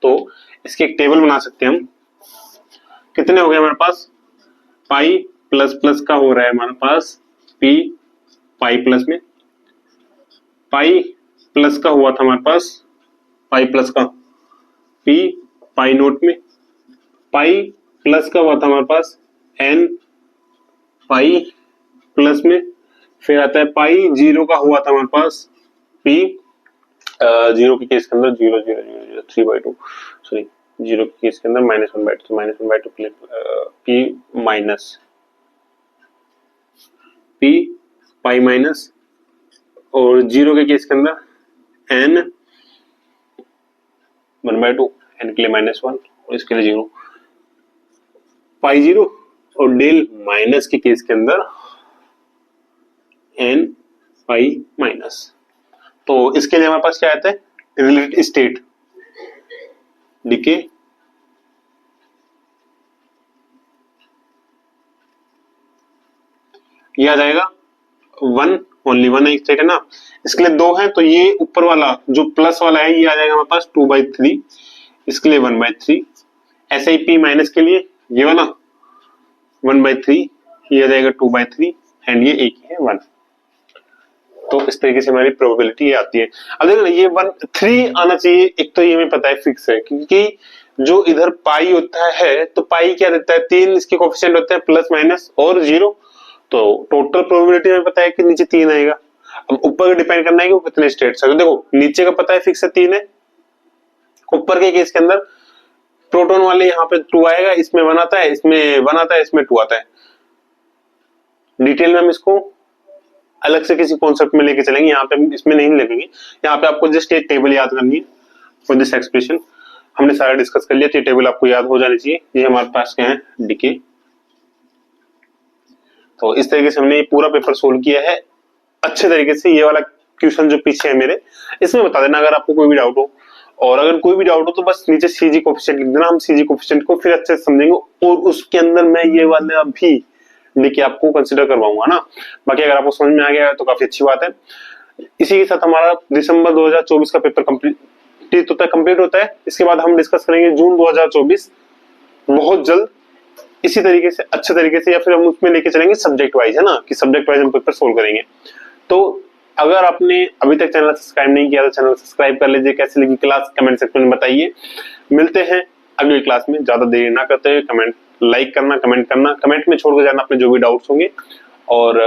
तो इसकी एक टेबल बना सकते हैं हम। कितने हो गए हमारे पास, पाई प्लस प्लस का हो रहा है हमारे पास पी पाई प्लस में, पाई प्लस का हुआ था हमारे पास, पाई प्लस का पी पाई नोट में, पाई प्लस का हुआ था हमारे पास एन पाई प्लस में, फिर आता है पाई 0 का हुआ था हमारे पास पी 0 के केस के अंदर 0 0 0 0 3/2, सॉरी 0 के केस के अंदर -1/2, तो -1/2 P minus P pi minus, और 0 के केस के अंदर n 1/2, n के लिए -1 और इसके लिए 0 पाई 0, और डेल माइनस के केस के अंदर n पाई माइनस। तो इसके लिए हमारे पास क्या आता है, रिलेटेड स्टेट डीके ये आ जाएगा 1 ओनली 1 स्टेट है ना, इसके लिए 2 है तो ये ऊपर वाला जो प्लस वाला है ये आ जाएगा हमारे पास 2/3, इसके लिए 1/3, ऐसे ही पी माइनस के लिए ये वाला 1/3, ये आ जाएगा 2/3 एंड ये एक ही है 1। तो इस तरीके से हमारी प्रोबेबिलिटी आती है। अब देखो ये 3 आना चाहिए, एक तो ये हमें पता है फिक्स है, क्योंकि जो इधर पाई होता है तो पाई क्या देता है, 3 इसके कोफिशिएंट होते हैं प्लस माइनस और 0, तो टोटल प्रोबेबिलिटी हमें पता है कि नीचे 3 आएगा। अब ऊपर डिपेंड करना है कि वो कितने स्टेट्स है, तो देखो नीचे का पता है फिक्स है 3 है, ऊपर के केस के अंदर प्रोटॉन वाले यहाँ पे 2 आएगा, इसमें 1 आता है, इसमें 1 आता है, इसमें 2 आता है। डिटेल में हम इसको अलग से किसी कॉन्सेप्ट में लेके चलेंगे, यहाँ पे इसमें नहीं लगेंगे, यहाँ पे आपको जस्ट एक टेबल याद करनी है फॉर दिस एक्सप्रेशन। हमने सारा डिस्कस कर लिया, तो ये टेबल आपको याद हो जानी चाहिए। ये हमारे पास क्या है, डीके। तो इस तरीके से हमने ये पूरा पेपर सोल्व किया है अच्छे तरीके से। ये वाला क्वेश्चन जो पीछे है मेरे, इसमें बता देना अगर आपको कोई भी डाउट हो, और अगर कोई भी डाउट हो तो बस नीचे सीजी कोफिशिएंट लिख देना, हम सीजी कोफिशिएंट को फिर अच्छे से समझेंगे, और उसके अंदर मैं ये वाला भी देखिए आपको कंसीडर करवाऊंगा ना। बाकी अगर आपको समझ में आ गया तो काफी अच्छी बात है। इसी के साथ हमारा दिसंबर 2024 का पेपर कंप्लीट होता है। इसके बाद हम डिस्कस करेंगे जून 2024 बहुत जल्द, इसी तरीके से अच्छे तरीके से, या फिर हम उसमें लेके चलेंगे सब्जेक्ट वाइज, है ना, कि सब्जेक्ट वाइज हम पेपर सोल्व करेंगे। तो अगर आपने अभी तक चैनल सब्सक्राइब नहीं किया तो चैनल सब्सक्राइब कर लीजिए। कैसी लगी क्लास कमेंट सेक्शन में बताइए। मिलते हैं अगली क्लास में, ज्यादा देरी ना करते हुए कमेंट लाइक करना, कमेंट करना, कमेंट में छोड़ के जाना अपने जो भी डाउट्स होंगे। और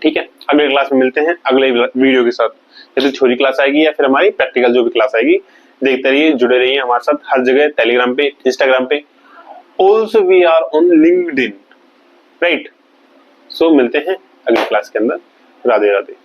ठीक है, अगले क्लास में मिलते हैं अगले वीडियो के साथ। जैसे थ्योरी क्लास आएगी या फिर हमारी प्रैक्टिकल जो भी क्लास आएगी, देखते रहिए, जुड़े रहिए हमारे साथ हर जगह, टेलीग्राम पे, इंस्टाग्राम पे। Also we are on LinkedIn, right. So मिलते हैं अगली क्लास के अंदर। राधे राधे।